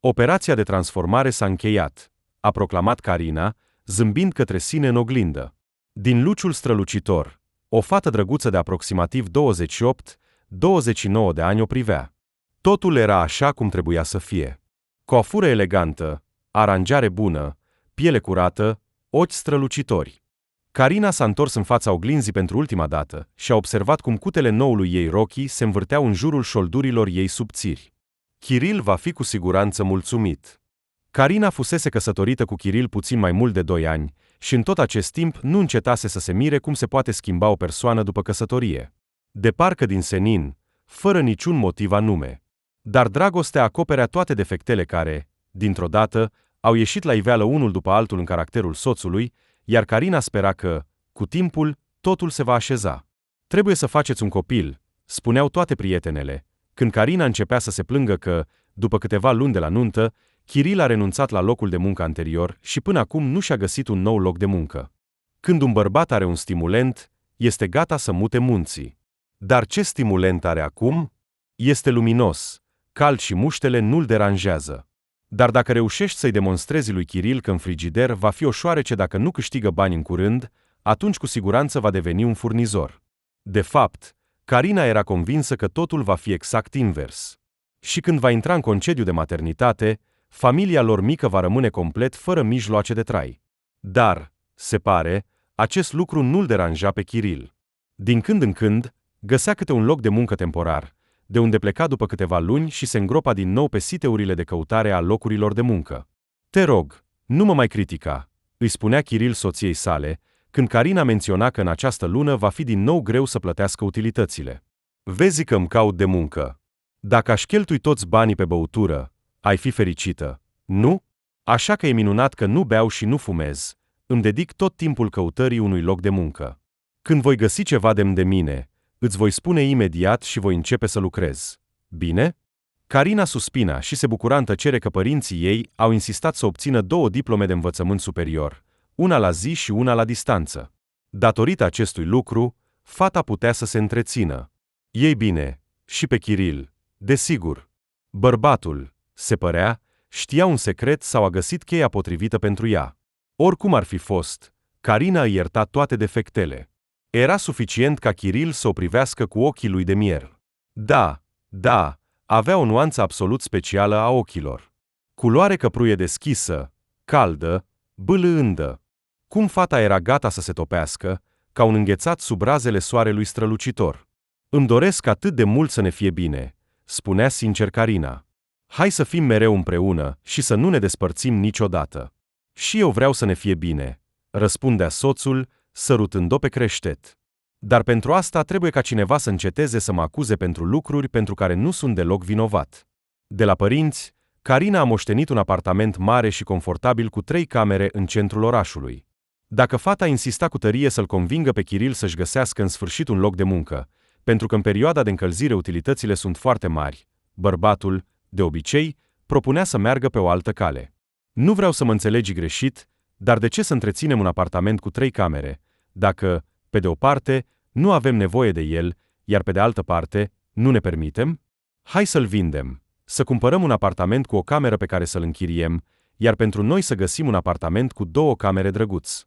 Operația de transformare s-a încheiat, a proclamat Carina, zâmbind către sine în oglindă. Din luciul strălucitor, o fată drăguță de aproximativ 28-29 de ani o privea. Totul era așa cum trebuia să fie. Coafură elegantă, aranjare bună, piele curată, ochi strălucitori. Carina s-a întors în fața oglinzii pentru ultima dată și a observat cum cutele noului ei rochii se învârteau în jurul șoldurilor ei subțiri. Kiril va fi cu siguranță mulțumit. Carina fusese căsătorită cu Kiril puțin mai mult de 2 ani și în tot acest timp nu încetase să se mire cum se poate schimba o persoană după căsătorie. De parcă din senin, fără niciun motiv anume. Dar dragostea acoperea toate defectele care, dintr-o dată, au ieșit la iveală unul după altul în caracterul soțului, iar Carina spera că, cu timpul, totul se va așeza. Trebuie să faceți un copil, spuneau toate prietenele, când Carina începea să se plângă că, după câteva luni de la nuntă, Kiril a renunțat la locul de muncă anterior și până acum nu și-a găsit un nou loc de muncă. Când un bărbat are un stimulent, este gata să mute munții. Dar ce stimulent are acum? Este luminos, cald și muștele nu-l deranjează. Dar dacă reușești să-i demonstrezi lui Kiril că în frigider va fi o șoarece dacă nu câștigă bani în curând, atunci cu siguranță va deveni un furnizor. De fapt, Carina era convinsă că totul va fi exact invers. Și când va intra în concediu de maternitate, familia lor mică va rămâne complet fără mijloace de trai. Dar, se pare, acest lucru nu-l deranja pe Kiril. Din când în când, găsea câte un loc de muncă temporar, de unde pleca după câteva luni și se îngropa din nou pe site-urile de căutare a locurilor de muncă. Te rog, nu mă mai critica, îi spunea Kiril soției sale, când Carina menționa că în această lună va fi din nou greu să plătească utilitățile. Vezi că îmi caut de muncă. Dacă aș cheltui toți banii pe băutură, ai fi fericită, nu? Așa că e minunat că nu beau și nu fumez, îmi dedic tot timpul căutării unui loc de muncă. Când voi găsi ceva demn de mine, îți voi spune imediat și voi începe să lucrez. Bine? Carina suspina și se bucura în tăcere că părinții ei au insistat să obțină 2 diplome de învățământ superior, una la zi și una la distanță. Datorită acestui lucru, fata putea să se întrețină. Ei bine, și pe Kiril, desigur. Bărbatul, se părea, știa un secret sau a găsit cheia potrivită pentru ea. Oricum ar fi fost, Carina îi ierta toate defectele. Era suficient ca Kiril să o privească cu ochii lui de mier. Da, avea o nuanță absolut specială a ochilor. Culoare căpruie deschisă, caldă, bâlândă. Cum fata era gata să se topească, ca un înghețat sub razele soarelui strălucitor. Îmi doresc atât de mult să ne fie bine, spunea sincer Carina. Hai să fim mereu împreună și să nu ne despărțim niciodată. Și eu vreau să ne fie bine, răspundea soțul, sărutând-o pe creștet. Dar pentru asta trebuie ca cineva să înceteze să mă acuze pentru lucruri pentru care nu sunt deloc vinovat. De la părinți, Carina a moștenit un apartament mare și confortabil cu 3 camere în centrul orașului. Dacă fata insista cu tărie să-l convingă pe Kiril să-și găsească în sfârșit un loc de muncă, pentru că în perioada de încălzire utilitățile sunt foarte mari, bărbatul, de obicei, propunea să meargă pe o altă cale. Nu vreau să mă înțelegi greșit, dar de ce să întreținem un apartament cu 3 camere, dacă, pe de o parte, nu avem nevoie de el, iar pe de altă parte, nu ne permitem? Hai să-l vindem, să cumpărăm un apartament cu o cameră pe care să-l închiriem, iar pentru noi să găsim un apartament cu 2 camere drăguț.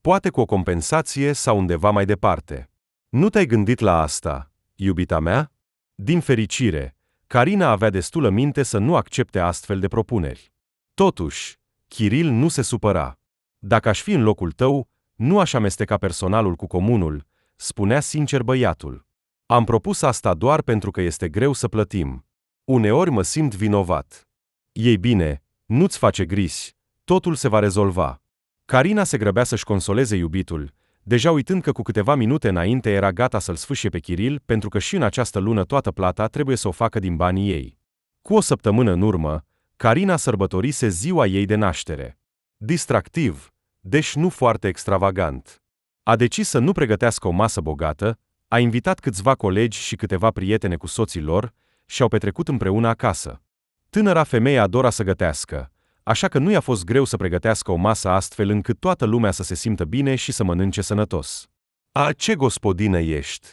Poate cu o compensație sau undeva mai departe. Nu te-ai gândit la asta, iubita mea? Din fericire, Carina avea destulă minte să nu accepte astfel de propuneri. Totuși, Kiril nu se supăra. Dacă aș fi în locul tău, nu aș amesteca personalul cu comunul, spunea sincer băiatul. Am propus asta doar pentru că este greu să plătim. Uneori mă simt vinovat. Ei bine, nu-ți face griji, totul se va rezolva. Carina se grăbea să-și consoleze iubitul, deja uitând că cu câteva minute înainte era gata să-l sfâșie pe Kiril pentru că și în această lună toată plata trebuie să o facă din banii ei. Cu o săptămână în urmă, Carina sărbătorise ziua ei de naștere. Distractiv, deși nu foarte extravagant. A decis să nu pregătească o masă bogată, a invitat câțiva colegi și câteva prietene cu soții lor și au petrecut împreună acasă. Tânăra femeie adora să gătească, așa că nu i-a fost greu să pregătească o masă astfel încât toată lumea să se simtă bine și să mănânce sănătos. A, ce gospodină ești!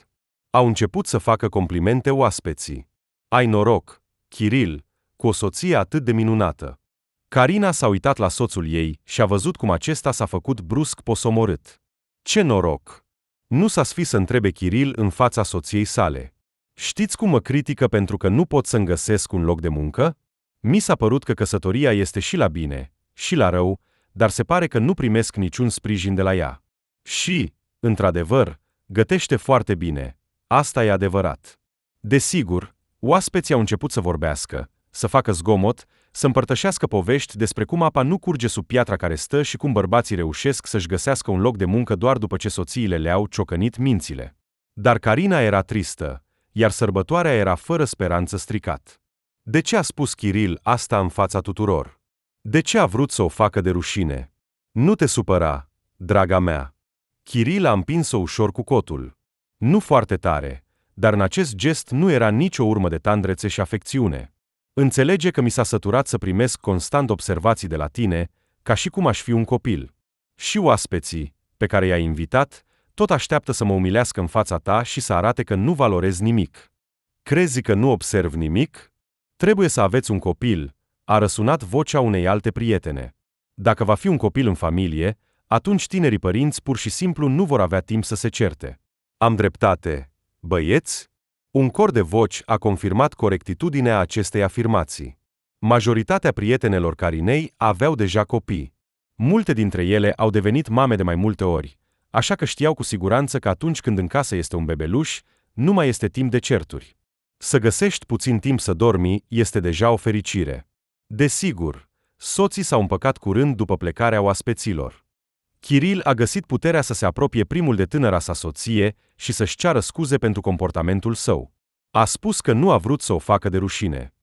Au început să facă complimente oaspeții. Ai noroc, Kiril, cu o soție atât de minunată. Carina s-a uitat la soțul ei și a văzut cum acesta s-a făcut brusc posomorât. Ce noroc! Nu s-a sfit să întrebe Kiril în fața soției sale. Știți cum mă critică pentru că nu pot să-mi găsesc un loc de muncă? Mi s-a părut că căsătoria este și la bine, și la rău, dar se pare că nu primesc niciun sprijin de la ea. Și, într-adevăr, gătește foarte bine. Asta e adevărat. Desigur, oaspeții au început să vorbească, să facă zgomot, să împărtășească povești despre cum apa nu curge sub piatra care stă și cum bărbații reușesc să-și găsească un loc de muncă doar după ce soțiile le-au ciocănit mințile. Dar Carina era tristă, iar sărbătoarea era fără speranță stricat. De ce a spus Kiril asta în fața tuturor? De ce a vrut să o facă de rușine? Nu te supăra, draga mea. Kiril a împins-o ușor cu cotul. Nu foarte tare, dar în acest gest nu era nicio urmă de tandrețe și afecțiune. Înțelege că mi s-a săturat să primesc constant observații de la tine, ca și cum aș fi un copil. Și oaspeții, pe care i-ai invitat, tot așteaptă să mă umilească în fața ta și să arate că nu valorez nimic. Crezi că nu observ nimic? Trebuie să aveți un copil, a răsunat vocea unei alte prietene. Dacă va fi un copil în familie, atunci tinerii părinți pur și simplu nu vor avea timp să se certe. Am dreptate, băieți? Un cor de voci a confirmat corectitudinea acestei afirmații. Majoritatea prietenelor Carinei aveau deja copii. Multe dintre ele au devenit mame de mai multe ori, așa că știau cu siguranță că atunci când în casă este un bebeluș, nu mai este timp de certuri. Să găsești puțin timp să dormi este deja o fericire. Desigur, soții s-au împăcat curând după plecarea oaspeților. Kiril a găsit puterea să se apropie primul de tânăra sa soție și să-și ceară scuze pentru comportamentul său. A spus că nu a vrut să o facă de rușine.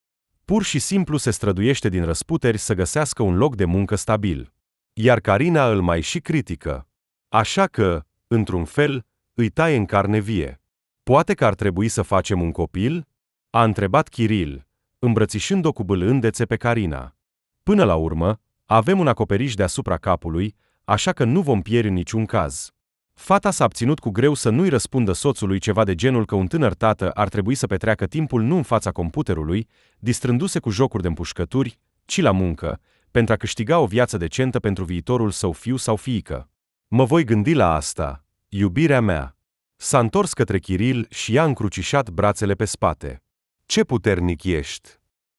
Pur și simplu se străduiește din răsputeri să găsească un loc de muncă stabil. Iar Carina îl mai și critică. Așa că, într-un fel, îi taie în carne vie. Poate că ar trebui să facem un copil? A întrebat Kiril, îmbrățișând-o cu bâlândețe pe Carina. Până la urmă, avem un acoperiș deasupra capului, așa că nu vom pieri în niciun caz. Fata s-a abținut cu greu să nu-i răspundă soțului ceva de genul că un tânăr tată ar trebui să petreacă timpul nu în fața computerului, distrându-se cu jocuri de împușcături, ci la muncă, pentru a câștiga o viață decentă pentru viitorul său fiu sau fiică. Mă voi gândi la asta, iubirea mea. S-a întors către Kiril și i-a încrucișat brațele pe spate. Ce puternic ești!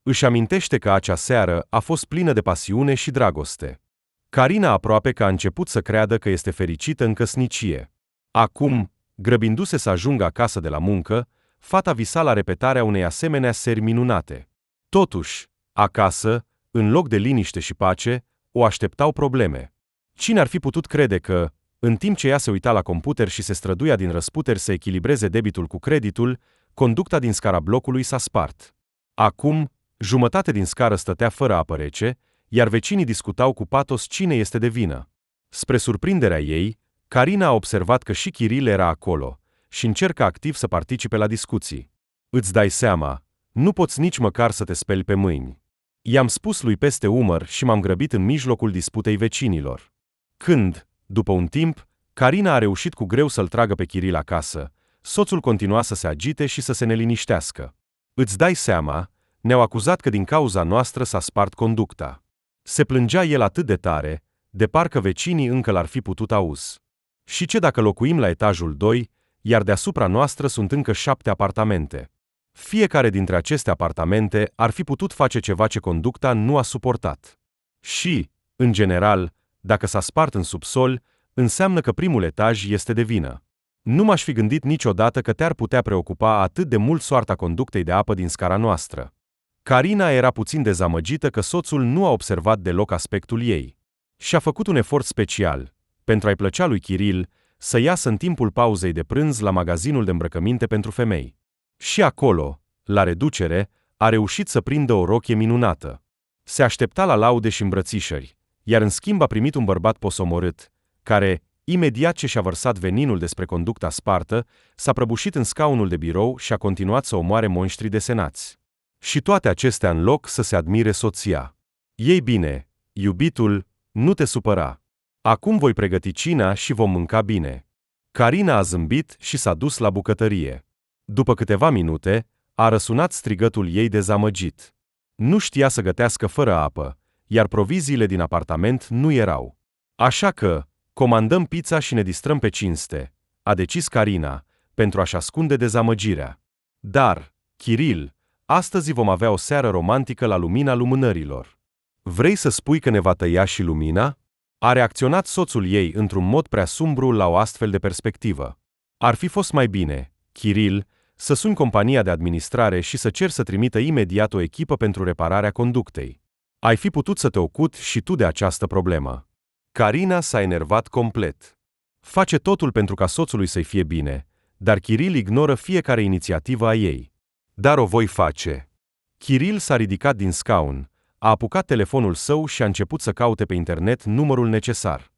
Își amintește că acea seară a fost plină de pasiune și dragoste. Carina aproape că a început să creadă că este fericită în căsnicie. Acum, grăbindu-se să ajungă acasă de la muncă, fata visa la repetarea unei asemenea seri minunate. Totuși, acasă, în loc de liniște și pace, o așteptau probleme. Cine ar fi putut crede că, în timp ce ea se uita la computer și se străduia din răsputeri să echilibreze debitul cu creditul, conducta din scara blocului s-a spart. Acum, jumătate din scară stătea fără apă rece, iar vecinii discutau cu patos cine este de vină. Spre surprinderea ei, Carina a observat că și Kiril era acolo și încercă activ să participe la discuții. Îți dai seama, nu poți nici măcar să te speli pe mâini. I-am spus lui peste umăr și m-am grăbit în mijlocul disputei vecinilor. Când, după un timp, Carina a reușit cu greu să-l tragă pe Kiril acasă, soțul continua să se agite și să se neliniștească. Îți dai seama, ne-au acuzat că din cauza noastră s-a spart conducta. Se plângea el atât de tare, de parcă vecinii încă l-ar fi putut auzi. Și ce dacă locuim la etajul 2, iar deasupra noastră sunt încă 7 apartamente? Fiecare dintre aceste apartamente ar fi putut face ceva ce conducta nu a suportat. Și, în general, dacă s-a spart în subsol, înseamnă că primul etaj este de vină. Nu m-aș fi gândit niciodată că te-ar putea preocupa atât de mult soarta conductei de apă din scara noastră. Carina era puțin dezamăgită că soțul nu a observat deloc aspectul ei. Și-a făcut un efort special, pentru a-i plăcea lui Kiril, să iasă în timpul pauzei de prânz la magazinul de îmbrăcăminte pentru femei. Și acolo, la reducere, a reușit să prindă o rochie minunată. Se aștepta la laude și îmbrățișări, iar în schimb a primit un bărbat posomorât, care, imediat ce și-a vărsat veninul despre conducta spartă, s-a prăbușit în scaunul de birou și a continuat să omoare monștri desenați. Și toate acestea în loc să se admire soția. Ei bine, iubitul, nu te supăra. Acum voi pregăti cina și vom mânca bine. Carina a zâmbit și s-a dus la bucătărie. După câteva minute, a răsunat strigătul ei dezamăgit. Nu știa să gătească fără apă, iar proviziile din apartament nu erau. Așa că, comandăm pizza și ne distrăm pe cinste, a decis Carina, pentru a-și ascunde dezamăgirea. Dar, Kiril, astăzi vom avea o seară romantică la lumina lumânărilor. Vrei să spui că ne va tăia și lumina? A reacționat soțul ei într-un mod prea sumbru la o astfel de perspectivă. Ar fi fost mai bine, Kiril, să suni compania de administrare și să cer să trimită imediat o echipă pentru repararea conductei. Ai fi putut să te ocupi și tu de această problemă. Carina s-a enervat complet. Face totul pentru ca soțului să-i fie bine, dar Kiril ignoră fiecare inițiativă a ei. Dar o voi face. Kiril s-a ridicat din scaun, a apucat telefonul său și a început să caute pe internet numărul necesar.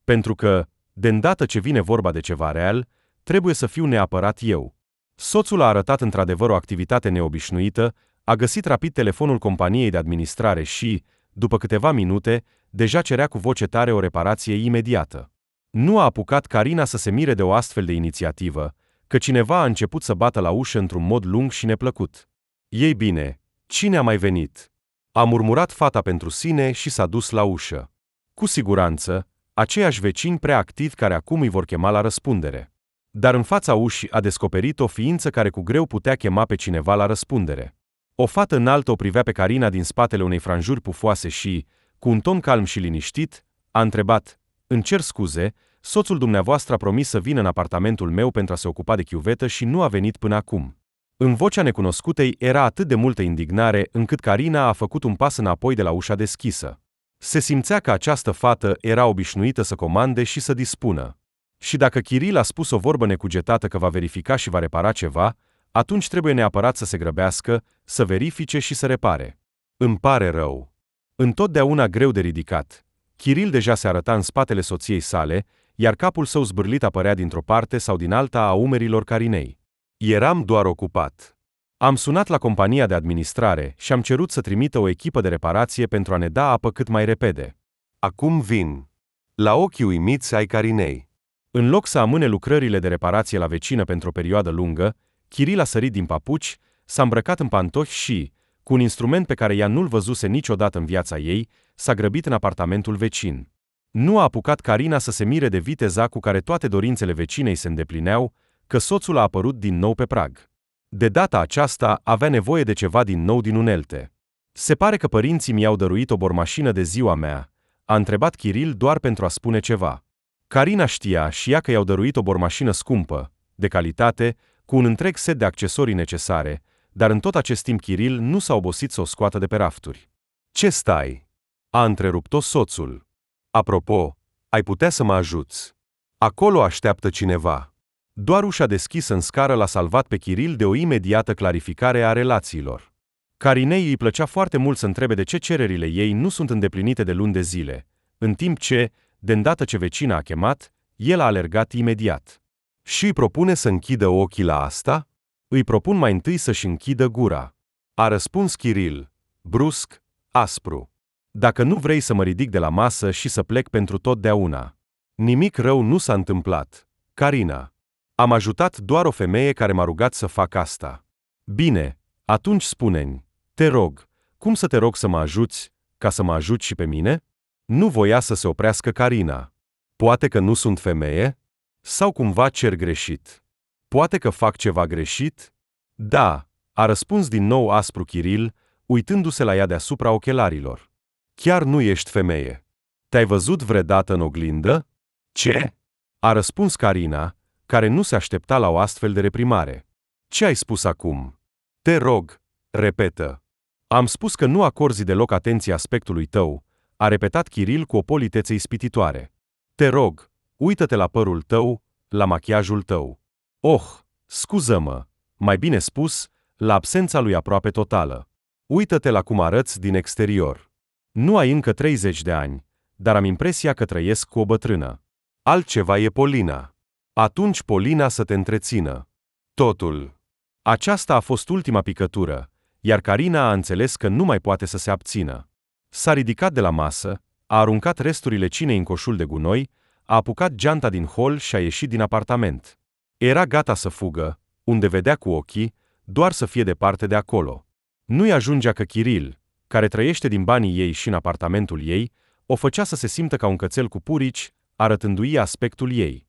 Pentru că, de îndată ce vine vorba de ceva real, trebuie să fiu neapărat eu. Soțul a arătat într-adevăr o activitate neobișnuită, a găsit rapid telefonul companiei de administrare și, după câteva minute, deja cerea cu voce tare o reparație imediată. Nu a apucat Carina să se mire de o astfel de inițiativă, că cineva a început să bată la ușă într-un mod lung și neplăcut. Ei bine, cine a mai venit? A murmurat fata pentru sine și s-a dus la ușă. Cu siguranță, aceiași vecini prea activi care acum îi vor chema la răspundere. Dar în fața ușii a descoperit o ființă care cu greu putea chema pe cineva la răspundere. O fată înaltă o privea pe Carina din spatele unei franjuri pufoase și, cu un ton calm și liniștit, a întrebat: "Îmi cer scuze, soțul dumneavoastră a promis să vină în apartamentul meu pentru a se ocupa de chiuvetă și nu a venit până acum." În vocea necunoscutei era atât de multă indignare încât Carina a făcut un pas înapoi de la ușa deschisă. Se simțea că această fată era obișnuită să comande și să dispună. Și dacă Kiril a spus o vorbă necugetată că va verifica și va repara ceva, atunci trebuie neapărat să se grăbească, să verifice și să repare. Îmi pare rău. Întotdeauna greu de ridicat. Kiril deja se arăta în spatele soției sale, iar capul său zbârlit apărea dintr-o parte sau din alta a umerilor Carinei. Eram doar ocupat. Am sunat la compania de administrare și am cerut să trimită o echipă de reparație pentru a ne da apă cât mai repede. Acum vin. La ochii uimiți ai Carinei. În loc să amâne lucrările de reparație la vecină pentru o perioadă lungă, Kiril a sărit din papuci, s-a îmbrăcat în pantofi și, cu un instrument pe care ea nu-l văzuse niciodată în viața ei, s-a grăbit în apartamentul vecin. Nu a apucat Carina să se mire de viteza cu care toate dorințele vecinei se îndeplineau, că soțul a apărut din nou pe prag. De data aceasta avea nevoie de ceva din nou din unelte. "Se pare că părinții mi-au dăruit o bormașină de ziua mea," a întrebat Kiril doar pentru a spune ceva. Carina știa și ea că i-au dăruit o bormașină scumpă, de calitate, cu un întreg set de accesorii necesare, dar în tot acest timp Kiril nu s-a obosit să o scoată de pe rafturi. "Ce stai?" a întrerupt-o soțul. "Apropo, ai putea să mă ajuți. Acolo așteaptă cineva." Doar ușa deschisă în scară l-a salvat pe Kiril de o imediată clarificare a relațiilor. Carinei îi plăcea foarte mult să întrebe de ce cererile ei nu sunt îndeplinite de luni de zile, în timp ce, de îndată ce vecina a chemat, el a alergat imediat. "Și îi propune să închidă ochii la asta?" "Îi propun mai întâi să-și închidă gura," a răspuns Kiril, brusc, aspru. "Dacă nu vrei să mă ridic de la masă și să plec pentru totdeauna." "Nimic rău nu s-a întâmplat, Carina. Am ajutat doar o femeie care m-a rugat să fac asta." "Bine, atunci spune-mi, te rog, cum să te rog să mă ajuți, ca să mă ajuți și pe mine?" Nu voia să se oprească Carina. "Poate că nu sunt femeie? Sau cumva cer greșit? Poate că fac ceva greșit?" "Da," a răspuns din nou aspru Kiril, uitându-se la ea deasupra ochelarilor. "Chiar nu ești femeie. Te-ai văzut vreodată în oglindă?" "Ce?" a răspuns Carina, care nu se aștepta la o astfel de reprimare. "Ce ai spus acum?" "Te rog, repetă." "Am spus că nu acorzi deloc atenție aspectului tău," a repetat Kiril cu o politețe ispititoare. "Te rog, uită-te la părul tău, la machiajul tău. Oh, scuză-mă, mai bine spus, la absența lui aproape totală. Uită-te la cum arăți din exterior. Nu ai încă 30 de ani, dar am impresia că trăiesc cu o bătrână. Altceva e Polina. Atunci Polina să te întrețină. Totul." Aceasta a fost ultima picătură, iar Carina a înțeles că nu mai poate să se abțină. S-a ridicat de la masă, a aruncat resturile cinei în coșul de gunoi, a apucat geanta din hol și a ieșit din apartament. Era gata să fugă, unde vedea cu ochii, doar să fie departe de acolo. Nu-i ajungea că Kiril, care trăiește din banii ei și în apartamentul ei, o făcea să se simtă ca un cățel cu purici, arătându-i aspectul ei.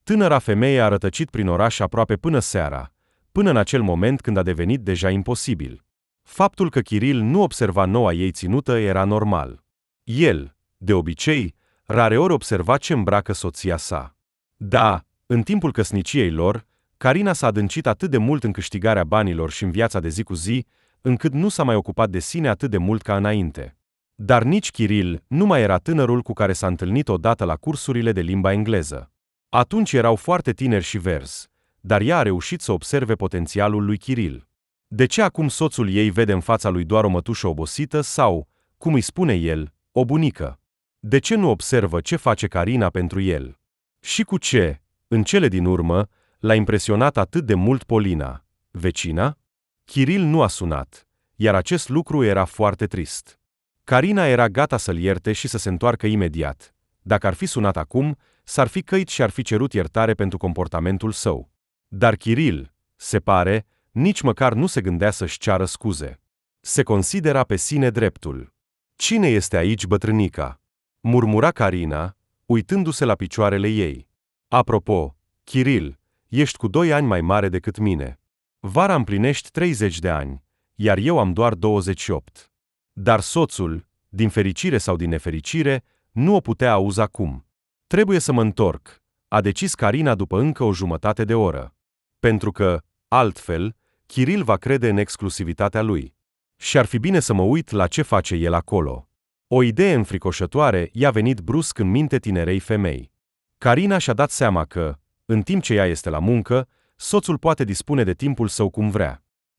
Tânăra femeie a rătăcit prin oraș aproape până seara, până în acel moment când a devenit deja imposibil. Faptul că Kiril nu observa noua ei ținută era normal. El, de obicei, rareori observa ce îmbracă soția sa. Da, în timpul căsniciei lor, Carina s-a adâncit atât de mult în câștigarea banilor și în viața de zi cu zi, încât nu s-a mai ocupat de sine atât de mult ca înainte. Dar nici Kiril nu mai era tânărul cu care s-a întâlnit odată la cursurile de limba engleză. Atunci erau foarte tineri și verzi, dar ea a reușit să observe potențialul lui Kiril. De ce acum soțul ei vede în fața lui doar o mătușă obosită sau, cum îi spune el, o bunică? De ce nu observă ce face Carina pentru el? Și cu ce, în cele din urmă, l-a impresionat atât de mult Polina, vecina? Kiril nu a sunat, iar acest lucru era foarte trist. Carina era gata să-l ierte și să se întoarcă imediat. Dacă ar fi sunat acum, s-ar fi căit și ar fi cerut iertare pentru comportamentul său. Dar Kiril, se pare, nici măcar nu se gândea să-și ceară scuze. Se considera pe sine dreptul. Cine este aici bătrânica? Murmura Carina, uitându-se la picioarele ei. Apropo, Kiril, ești cu 2 ani mai mare decât mine. Vara împlinești 30 de ani, iar eu am doar 28. Dar soțul, din fericire sau din nefericire, nu o putea auzi acum. Trebuie să mă întorc, a decis Carina după încă o jumătate de oră. Pentru că, altfel, Kiril va crede în exclusivitatea lui. Și ar fi bine să mă uit la ce face el acolo. O idee înfricoșătoare i-a venit brusc în minte tinerei femei. Carina și-a dat seama că, în timp ce ea este la muncă, soțul poate dispune de timpul său cum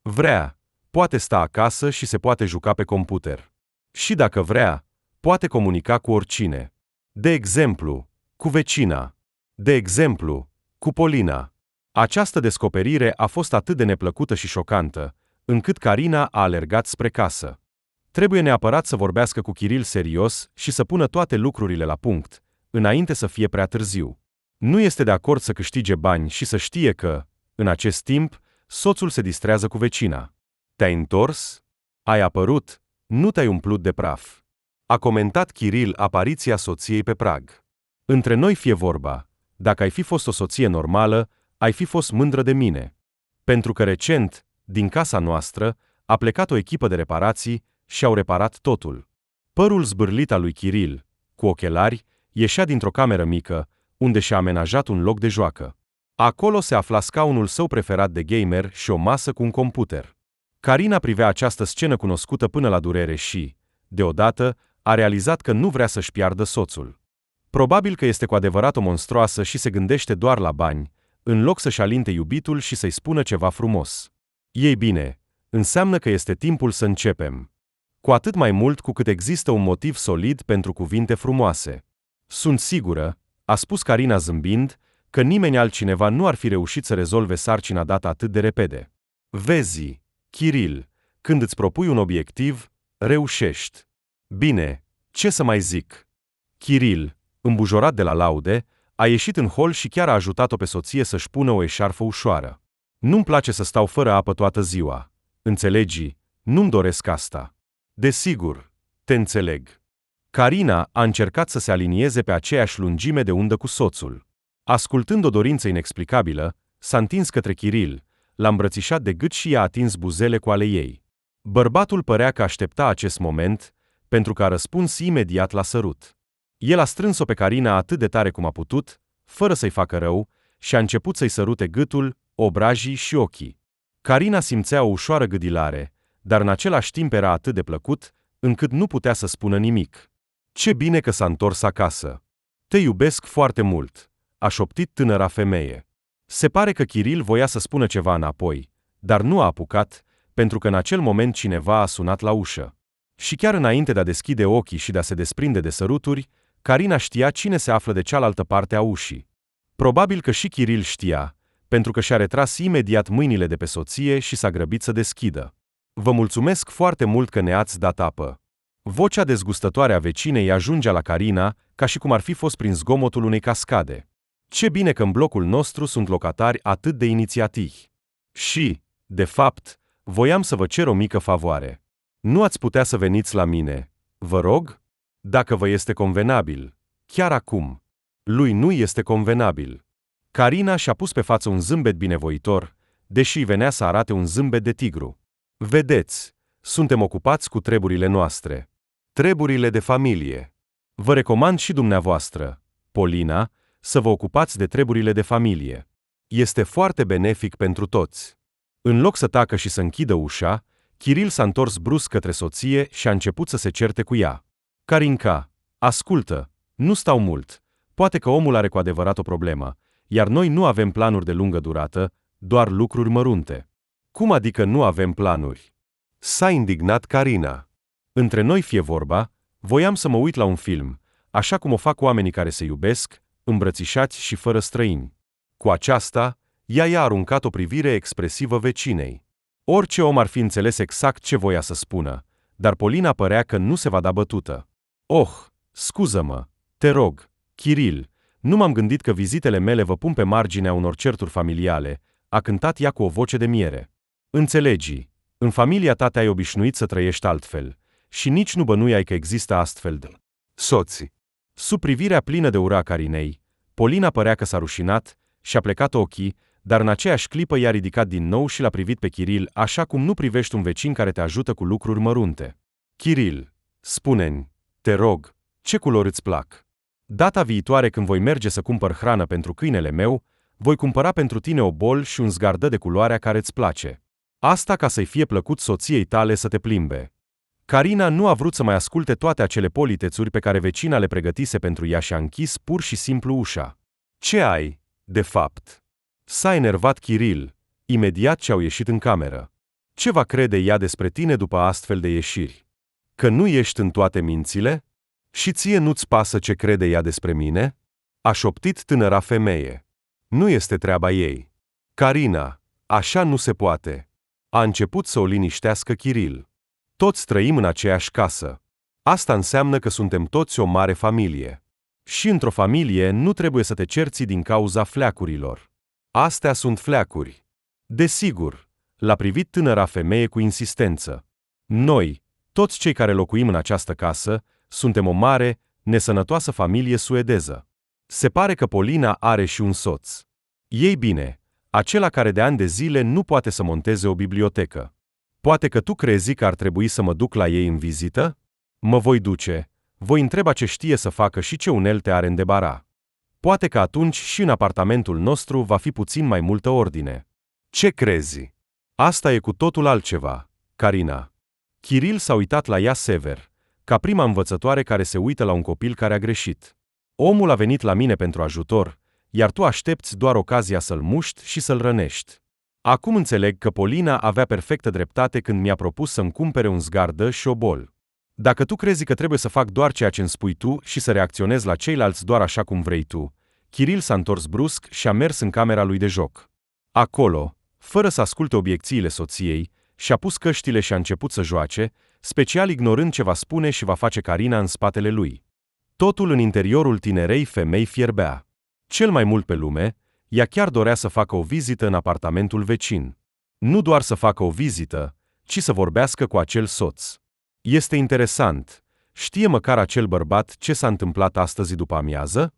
vrea. Poate sta acasă și se poate juca pe computer. Și dacă vrea, poate comunica cu oricine. De exemplu, cu vecina. De exemplu, cu Polina. Această descoperire a fost atât de neplăcută și șocantă, încât Carina a alergat spre casă. Trebuie neapărat să vorbească cu Kiril serios și să pună toate lucrurile la punct, înainte să fie prea târziu. Nu este de acord să câștige bani și să știe că, în acest timp, soțul se distrează cu vecina. Te-ai întors? Ai apărut? Nu te-ai umplut de praf. A comentat Kiril apariția soției pe prag. Între noi fie vorba, dacă ai fi fost o soție normală, ai fi fost mândră de mine. Pentru că recent, din casa noastră, a plecat o echipă de reparații și au reparat totul. Părul zbârlit al lui Kiril, cu ochelari, ieșea dintr-o cameră mică, unde și-a amenajat un loc de joacă. Acolo se afla scaunul său preferat de gamer și o masă cu un computer. Carina privea această scenă cunoscută până la durere și, deodată, a realizat că nu vrea să-și piardă soțul. Probabil că este cu adevărat o monstruoasă și se gândește doar la bani, în loc să-și alinte iubitul și să-i spună ceva frumos. Ei bine, înseamnă că este timpul să începem. Cu atât mai mult cu cât există un motiv solid pentru cuvinte frumoase. Sunt sigură, a spus Carina zâmbind, că nimeni altcineva nu ar fi reușit să rezolve sarcina dată atât de repede. Vezi, Kiril, când îți propui un obiectiv, reușești. Bine, ce să mai zic? Kiril, îmbujorat de la laude, a ieșit în hol și chiar a ajutat-o pe soție să-și pună o eșarfă ușoară. Nu-mi place să stau fără apă toată ziua. Înțelegi? Nu-mi doresc asta. Desigur, te înțeleg. Carina a încercat să se alinieze pe aceeași lungime de undă cu soțul. Ascultând o dorință inexplicabilă, s-a întins către Kiril, l-a îmbrățișat de gât și i-a atins buzele cu ale ei. Bărbatul părea că aștepta acest moment, pentru că a răspuns imediat la sărut. El a strâns-o pe Carina atât de tare cum a putut, fără să-i facă rău, și a început să-i sărute gâtul, obrajii și ochii. Carina simțea o ușoară gâdilare, dar în același timp era atât de plăcut, încât nu putea să spună nimic. Ce bine că s-a întors acasă! Te iubesc foarte mult, a șoptit tânăra femeie. Se pare că Kiril voia să spună ceva înapoi, dar nu a apucat, pentru că în acel moment cineva a sunat la ușă. Și chiar înainte de a deschide ochii și de a se desprinde de săruturi, Carina știa cine se află de cealaltă parte a ușii. Probabil că și Kiril știa, pentru că și-a retras imediat mâinile de pe soție și s-a grăbit să deschidă. Vă mulțumesc foarte mult că ne-ați dat apă. Vocea dezgustătoare a vecinei ajungea la Carina, ca și cum ar fi fost prin zgomotul unei cascade. Ce bine că în blocul nostru sunt locatari atât de inițiativi. Și, de fapt, voiam să vă cer o mică favoare. Nu ați putea să veniți la mine, vă rog? Dacă vă este convenabil. Chiar acum. Lui nu este convenabil. Carina și-a pus pe față un zâmbet binevoitor, deși venea să arate un zâmbet de tigru. Vedeți, suntem ocupați cu treburile noastre. Treburile de familie. Vă recomand și dumneavoastră, Polina, să vă ocupați de treburile de familie. Este foarte benefic pentru toți. În loc să tacă și să închidă ușa, Kiril s-a întors brusc către soție și a început să se certe cu ea. Karinka, ascultă, nu stau mult. Poate că omul are cu adevărat o problemă, iar noi nu avem planuri de lungă durată, doar lucruri mărunte. Cum adică nu avem planuri? S-a indignat Carina. Între noi fie vorba, voiam să mă uit la un film, așa cum o fac oamenii care se iubesc, îmbrățișați și fără străini. Cu aceasta, ea i-a aruncat o privire expresivă vecinei. Orice om ar fi înțeles exact ce voia să spună, dar Polina părea că nu se va da bătută. Oh, scuză-mă, te rog, Kiril, nu m-am gândit că vizitele mele vă pun pe marginea unor certuri familiale, a cântat ea cu o voce de miere. Înțelegi, în familia ta te-ai obișnuit să trăiești altfel, și nici nu bănuiai că există astfel de soții. Sub privirea plină de ură a Carinei, Polina părea că s-a rușinat și-a plecat ochii, dar în aceeași clipă i-a ridicat din nou și l-a privit pe Kiril așa cum nu privești un vecin care te ajută cu lucruri mărunte. Kiril, spune-mi, te rog, ce culori îți plac? Data viitoare când voi merge să cumpăr hrană pentru câinele meu, voi cumpăra pentru tine o bol și un zgardă de culoarea care îți place. Asta ca să-i fie plăcut soției tale să te plimbe. Carina nu a vrut să mai asculte toate acele politețuri pe care vecina le pregătise pentru ea și a închis pur și simplu ușa. Ce ai, de fapt? S-a enervat Kiril, imediat ce au ieșit în cameră. Ce va crede ea despre tine după astfel de ieșiri? Că nu ești în toate mințile? Și ție nu-ți pasă ce crede ea despre mine? A șoptit tânăra femeie. Nu este treaba ei. Carina, așa nu se poate. A început să o liniștească Kiril. Toți trăim în aceeași casă. Asta înseamnă că suntem toți o mare familie. Și într-o familie nu trebuie să te cerți din cauza fleacurilor. Astea sunt fleacuri. Desigur, l-a privit tânăra femeie cu insistență. Noi, toți cei care locuim în această casă, suntem o mare, nesănătoasă familie suedeză. Se pare că Polina are și un soț. Ei bine, acela care de ani de zile nu poate să monteze o bibliotecă. Poate că tu crezi că ar trebui să mă duc la ei în vizită? Mă voi duce, voi întreba ce știe să facă și ce unelte are în debara. Poate că atunci și în apartamentul nostru va fi puțin mai multă ordine. Ce crezi? Asta e cu totul altceva, Carina. Kiril s-a uitat la ea sever, ca prima învățătoare care se uită la un copil care a greșit. Omul a venit la mine pentru ajutor, iar tu aștepți doar ocazia să-l muști și să-l rănești. Acum înțeleg că Polina avea perfectă dreptate când mi-a propus să-mi cumpere un zgardă și o bol. Dacă tu crezi că trebuie să fac doar ceea ce îmi spui tu și să reacționez la ceilalți doar așa cum vrei tu, Kiril s-a întors brusc și a mers în camera lui de joc. Acolo, fără să asculte obiecțiile soției, și-a pus căștile și a început să joace, special ignorând ce va spune și va face Carina în spatele lui. Totul în interiorul tinerei femei fierbea. Cel mai mult pe lume, ea chiar dorea să facă o vizită în apartamentul vecin. Nu doar să facă o vizită, ci să vorbească cu acel soț. Este interesant. Știe măcar acel bărbat ce s-a întâmplat astăzi după amiază?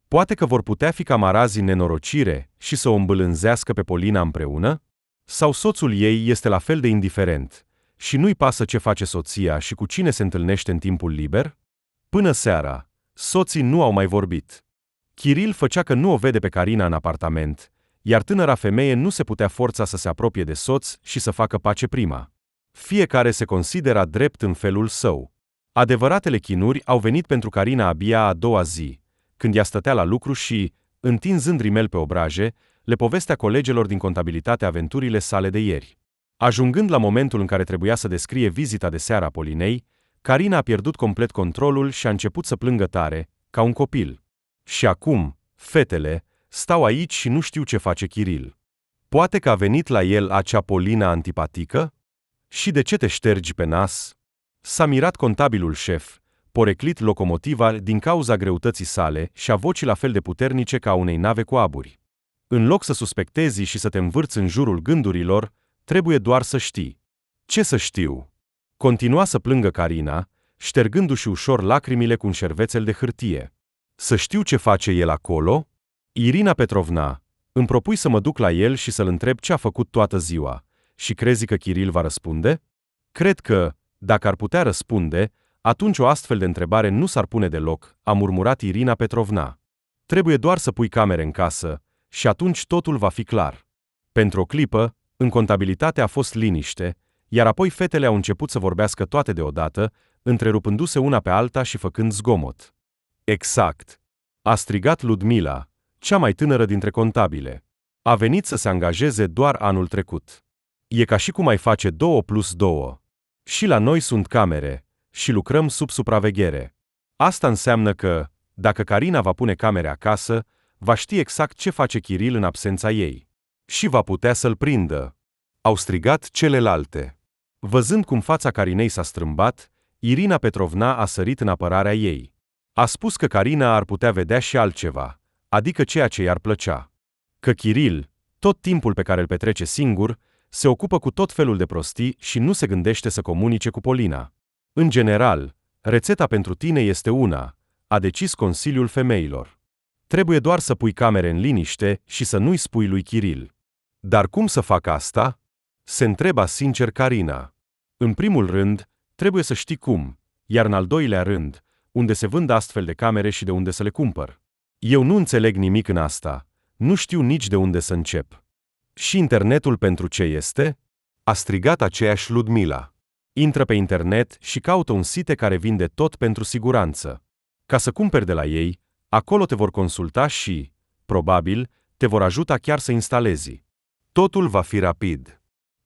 Poate că vor putea fi camarazi în nenorocire și să o îmbâlânzească pe Polina împreună? Sau soțul ei este la fel de indiferent și nu-i pasă ce face soția și cu cine se întâlnește în timpul liber? Până seara, soții nu au mai vorbit. Kiril făcea că nu o vede pe Carina în apartament, iar tânăra femeie nu se putea forța să se apropie de soț și să facă pace prima. Fiecare se considera drept în felul său. Adevăratele chinuri au venit pentru Carina abia a doua zi, când ea stătea la lucru și, întinzând rimel pe obraje, le povestea colegilor din contabilitate aventurile sale de ieri. Ajungând la momentul în care trebuia să descrie vizita de seară a Polinei, Carina a pierdut complet controlul și a început să plângă tare, ca un copil. Și acum, fetele, stau aici și nu știu ce face Kiril. Poate că a venit la el acea Polina antipatică? Și de ce te ștergi pe nas? S-a mirat contabilul șef, poreclit locomotiva din cauza greutății sale și a vocii la fel de puternice ca a unei nave cu aburi. În loc să suspectezi și să te învârți în jurul gândurilor, trebuie doar să știi. Ce să știu? Continua să plângă Carina, ștergându-și ușor lacrimile cu un șervețel de hârtie. Să știu ce face el acolo? Irina Petrovna, îmi propui să mă duc la el și să-l întreb ce a făcut toată ziua. Și crezi că Kiril va răspunde? Cred că, dacă ar putea răspunde, atunci o astfel de întrebare nu s-ar pune deloc, a murmurat Irina Petrovna. Trebuie doar să pui camere în casă și atunci totul va fi clar. Pentru o clipă, în contabilitate a fost liniște, iar apoi fetele au început să vorbească toate deodată, întrerupându-se una pe alta și făcând zgomot. Exact! A strigat Ludmila, cea mai tânără dintre contabile. A venit să se angajeze doar anul trecut. E ca și cum ai face 2 plus 2. Și la noi sunt camere, și lucrăm sub supraveghere. Asta înseamnă că, dacă Carina va pune camere acasă, va ști exact ce face Kiril în absența ei. Și va putea să-l prindă. Au strigat celelalte. Văzând cum fața Carinei s-a strâmbat, Irina Petrovna a sărit în apărarea ei. A spus că Carina ar putea vedea și altceva, adică ceea ce i-ar plăcea. Că Kiril, tot timpul pe care îl petrece singur, se ocupă cu tot felul de prostii și nu se gândește să comunice cu Polina. În general, rețeta pentru tine este una, a decis Consiliul Femeilor. Trebuie doar să pui camere în liniște și să nu-i spui lui Kiril. Dar cum să fac asta? Se întreba sincer Carina. În primul rând, trebuie să știi cum, iar în al doilea rând, unde se vând astfel de camere și de unde să le cumpăr. Eu nu înțeleg nimic în asta, nu știu nici de unde să încep. Și internetul pentru ce este? A strigat aceeași Ludmila. Intră pe internet și caută un site care vinde tot pentru siguranță. Ca să cumperi de la ei, acolo te vor consulta și, probabil, te vor ajuta chiar să instalezi. Totul va fi rapid.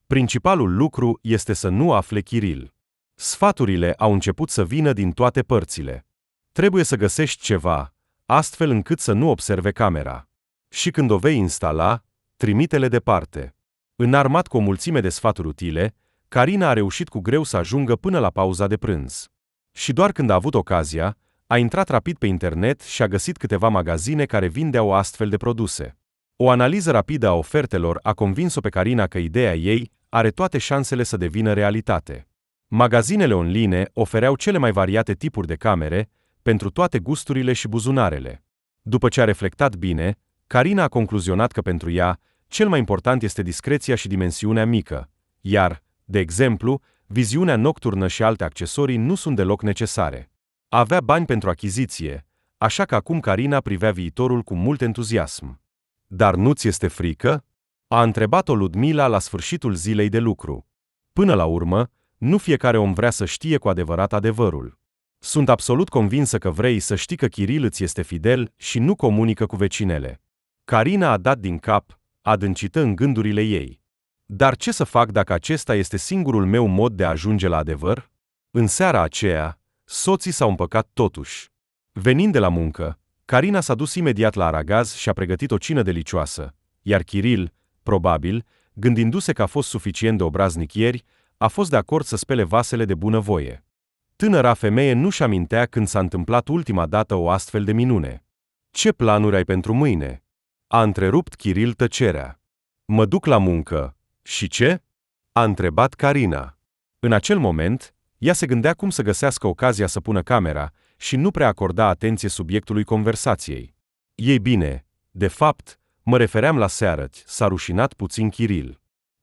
Principalul lucru este să nu afle Kiril. Sfaturile au început să vină din toate părțile. Trebuie să găsești ceva, astfel încât să nu observe camera. Și când o vei instala, trimite-le departe. Înarmat cu o mulțime de sfaturi utile, Carina a reușit cu greu să ajungă până la pauza de prânz. Și doar când a avut ocazia, a intrat rapid pe internet și a găsit câteva magazine care vindeau astfel de produse. O analiză rapidă a ofertelor a convins-o pe Carina că ideea ei are toate șansele să devină realitate. Magazinele online ofereau cele mai variate tipuri de camere, pentru toate gusturile și buzunarele. După ce a reflectat bine, Carina a concluzionat că pentru ea, cel mai important este discreția și dimensiunea mică, iar, de exemplu, viziunea nocturnă și alte accesorii nu sunt deloc necesare. Avea bani pentru achiziție, așa că acum Carina privea viitorul cu mult entuziasm. Dar nu-ți este frică? A întrebat-o Ludmila la sfârșitul zilei de lucru. Până la urmă, nu fiecare om vrea să știe cu adevărat adevărul. Sunt absolut convinsă că vrei să știi că Kiril îți este fidel și nu comunică cu vecinele. Carina a dat din cap, adâncită în gândurile ei. Dar ce să fac dacă acesta este singurul meu mod de a ajunge la adevăr? În seara aceea, soții s-au împăcat totuși. Venind de la muncă, Carina s-a dus imediat la aragaz și a pregătit o cină delicioasă, iar Kiril, probabil, gândindu-se că a fost suficient de obraznic ieri, a fost de acord să spele vasele de bunăvoie. Tânăra femeie nu-și amintea când s-a întâmplat ultima dată o astfel de minune. Ce planuri ai pentru mâine? A întrerupt Kiril tăcerea. Mă duc la muncă. Și ce? A întrebat Carina. În acel moment, ea se gândea cum să găsească ocazia să pună camera și nu prea acorda atenție subiectului conversației. Ei bine, de fapt, mă refeream la seară, s-a rușinat puțin Kiril.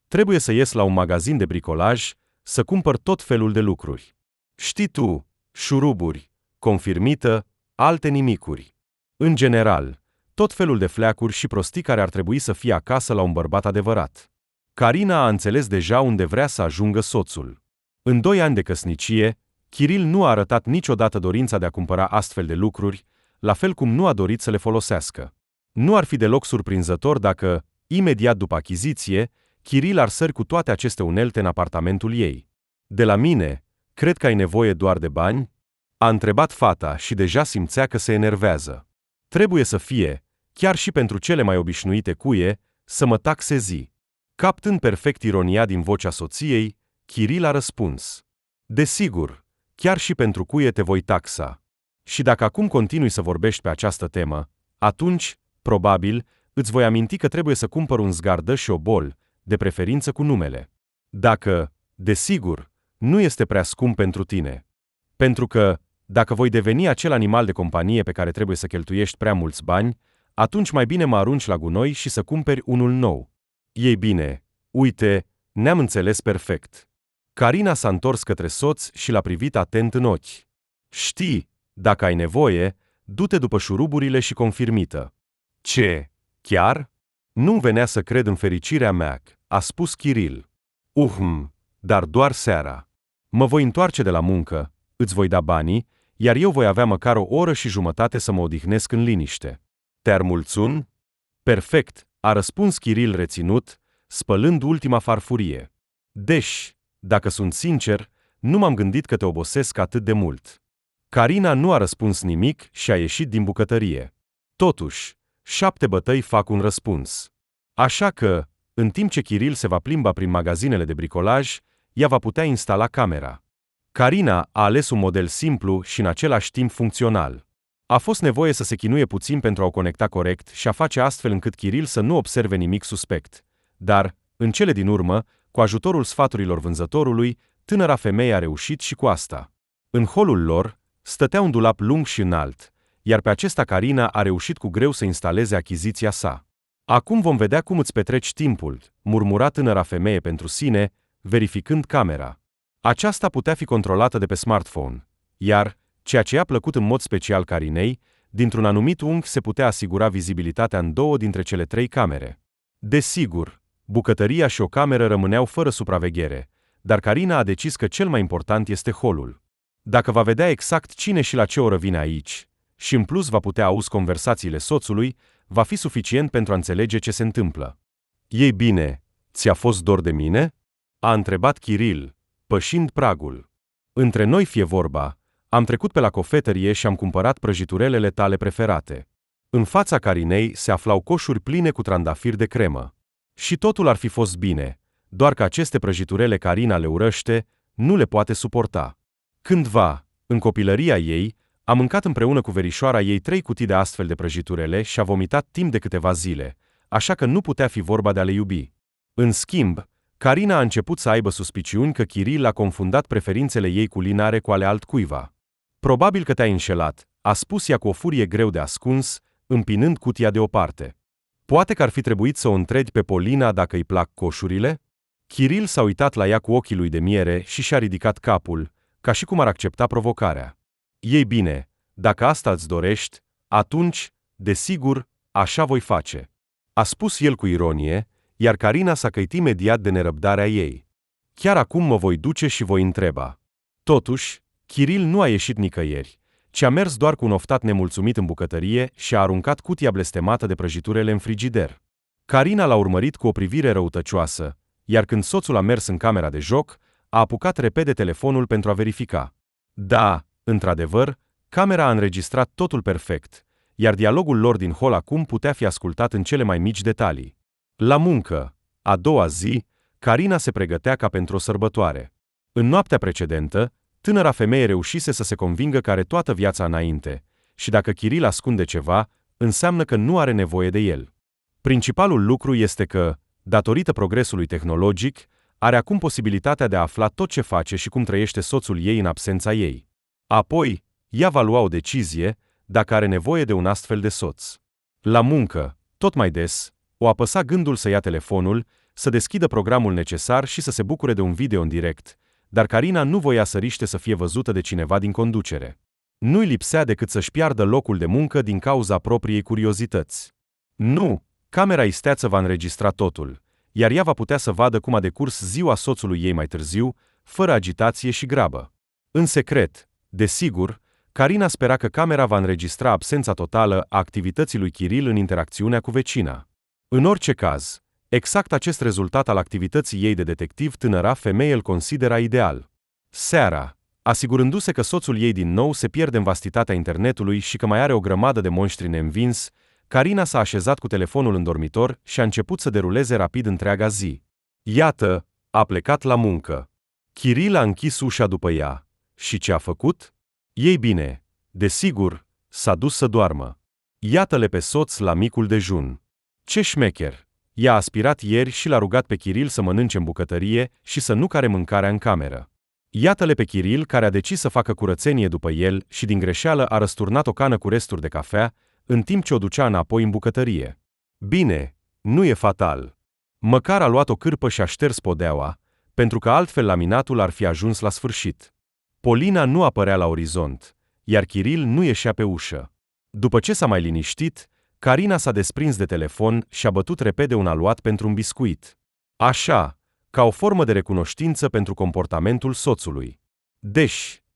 Trebuie să ies la un magazin de bricolaj, să cumpăr tot felul de lucruri. Știi tu, șuruburi, confirmită, alte nimicuri. În general, tot felul de fleacuri și prostii care ar trebui să fie acasă la un bărbat adevărat. Carina a înțeles deja unde vrea să ajungă soțul. În 2 ani de căsnicie, Kiril nu a arătat niciodată dorința de a cumpăra astfel de lucruri, la fel cum nu a dorit să le folosească. Nu ar fi deloc surprinzător dacă, imediat după achiziție, Kiril ar sări cu toate aceste unelte în apartamentul ei. De la mine, cred că ai nevoie doar de bani? A întrebat fata și deja simțea că se enervează. Trebuie să fie, chiar și pentru cele mai obișnuite cuie, să mă taxezi. Captând perfect ironia din vocea soției, Kiril a răspuns. Desigur, chiar și pentru cuie te voi taxa. Și dacă acum continui să vorbești pe această temă, atunci, probabil, îți voi aminti că trebuie să cumpăr un zgardă și o bol, de preferință cu numele. Dacă, desigur, nu este prea scump pentru tine. Pentru că, dacă voi deveni acel animal de companie pe care trebuie să cheltuiești prea mulți bani, atunci mai bine mă arunci la gunoi și să cumperi unul nou. Ei bine, uite, ne-am înțeles perfect. Carina s-a întors către soț și l-a privit atent în ochi. Știi, dacă ai nevoie, du-te după șuruburile și confirmită. Ce? Chiar? Nu-mi venea să cred în fericirea mea, a spus Kiril. Dar doar seara. Mă voi întoarce de la muncă, îți voi da banii, iar eu voi avea măcar o oră și jumătate să mă odihnesc în liniște. Te-ar mulțumi? Perfect, a răspuns Kiril reținut, spălând ultima farfurie. Deși, dacă sunt sincer, nu m-am gândit că te obosesc atât de mult. Carina nu a răspuns nimic și a ieșit din bucătărie. Totuși, 7 bătăi fac un răspuns. Așa că, în timp ce Kiril se va plimba prin magazinele de bricolaj, ea va putea instala camera. Carina a ales un model simplu și în același timp funcțional. A fost nevoie să se chinuie puțin pentru a o conecta corect și a face astfel încât Kiril să nu observe nimic suspect. Dar, în cele din urmă, cu ajutorul sfaturilor vânzătorului, tânăra femeie a reușit și cu asta. În holul lor, stătea un dulap lung și înalt, iar pe acesta Carina a reușit cu greu să instaleze achiziția sa. Acum vom vedea cum îți petreci timpul, murmura tânăra femeie pentru sine, verificând camera. Aceasta putea fi controlată de pe smartphone, iar, ceea ce i-a plăcut în mod special Carinei, dintr-un anumit unghi se putea asigura vizibilitatea în 2 dintre cele 3 camere. Desigur, bucătăria și o cameră rămâneau fără supraveghere, dar Carina a decis că cel mai important este holul. Dacă va vedea exact cine și la ce oră vine aici, și în plus va putea auzi conversațiile soțului, va fi suficient pentru a înțelege ce se întâmplă. Ei bine, ți-a fost dor de mine? A întrebat Kiril, pășind pragul. Între noi fie vorba, am trecut pe la cofetărie și am cumpărat prăjiturelele tale preferate. În fața Carinei se aflau coșuri pline cu trandafiri de cremă. Și totul ar fi fost bine, doar că aceste prăjiturele Carina le urăște, nu le poate suporta. Cândva, în copilăria ei, a mâncat împreună cu verișoara ei 3 cutii de astfel de prăjiturele și a vomitat timp de câteva zile, așa că nu putea fi vorba de a le iubi. În schimb, Carina a început să aibă suspiciuni că Kiril a confundat preferințele ei culinare cu ale altcuiva. Probabil că te-ai înșelat, a spus ea cu o furie greu de ascuns, împinând cutia deoparte. Poate că ar fi trebuit să o întrebi pe Polina dacă îi plac coșurile? Kiril s-a uitat la ea cu ochii lui de miere și și-a ridicat capul, ca și cum ar accepta provocarea. Ei bine, dacă asta îți dorești, atunci, desigur, așa voi face. A spus el cu ironie, iar Carina s-a căit imediat de nerăbdarea ei. Chiar acum mă voi duce și voi întreba. Totuși, Kiril nu a ieșit nicăieri, ci a mers doar cu un oftat nemulțumit în bucătărie și a aruncat cutia blestemată de prăjiturele în frigider. Carina l-a urmărit cu o privire răutăcioasă, iar când soțul a mers în camera de joc, a apucat repede telefonul pentru a verifica. Da, într-adevăr, camera a înregistrat totul perfect, iar dialogul lor din hol acum putea fi ascultat în cele mai mici detalii. La muncă, a doua zi, Carina se pregătea ca pentru o sărbătoare. În noaptea precedentă, tânăra femeie reușise să se convingă că are toată viața înainte, și dacă Kiril ascunde ceva, înseamnă că nu are nevoie de el. Principalul lucru este că, datorită progresului tehnologic, are acum posibilitatea de a afla tot ce face și cum trăiește soțul ei în absența ei. Apoi, ea va lua o decizie, dacă are nevoie de un astfel de soț. La muncă, tot mai des, o apăsa gândul să ia telefonul, să deschidă programul necesar și să se bucure de un video în direct, dar Carina nu voia să riște să fie văzută de cineva din conducere. Nu-i lipsea decât să-și piardă locul de muncă din cauza propriei curiozități. Nu, camera isteață va înregistra totul, iar ea va putea să vadă cum a decurs ziua soțului ei mai târziu, fără agitație și grabă. În secret, desigur, Carina spera că camera va înregistra absența totală a activității lui Kiril în interacțiunea cu vecina. În orice caz, exact acest rezultat al activității ei de detectiv tânăra femeie îl considera ideal. Seara, asigurându-se că soțul ei din nou se pierde în vastitatea internetului și că mai are o grămadă de monștri neînvins, Carina s-a așezat cu telefonul în dormitor și a început să deruleze rapid întreaga zi. Iată, a plecat la muncă. Kiril a închis ușa după ea. Și ce a făcut? Ei bine, desigur, s-a dus să doarmă. Iată-le pe soț la micul dejun. Ce șmecher! Ea a aspirat ieri și l-a rugat pe Kiril să mănânce în bucătărie și să nu care mâncarea în cameră. Iată-le pe Kiril care a decis să facă curățenie după el și din greșeală a răsturnat o cană cu resturi de cafea, în timp ce o ducea înapoi în bucătărie. Bine, nu e fatal. Măcar a luat o cârpă și a șters podeaua, pentru că altfel laminatul ar fi ajuns la sfârșit. Polina nu apărea la orizont, iar Kiril nu ieșea pe ușă. După ce s-a mai liniștit, Carina s-a desprins de telefon și a bătut repede un aluat pentru un biscuit. Așa, ca o formă de recunoștință pentru comportamentul soțului.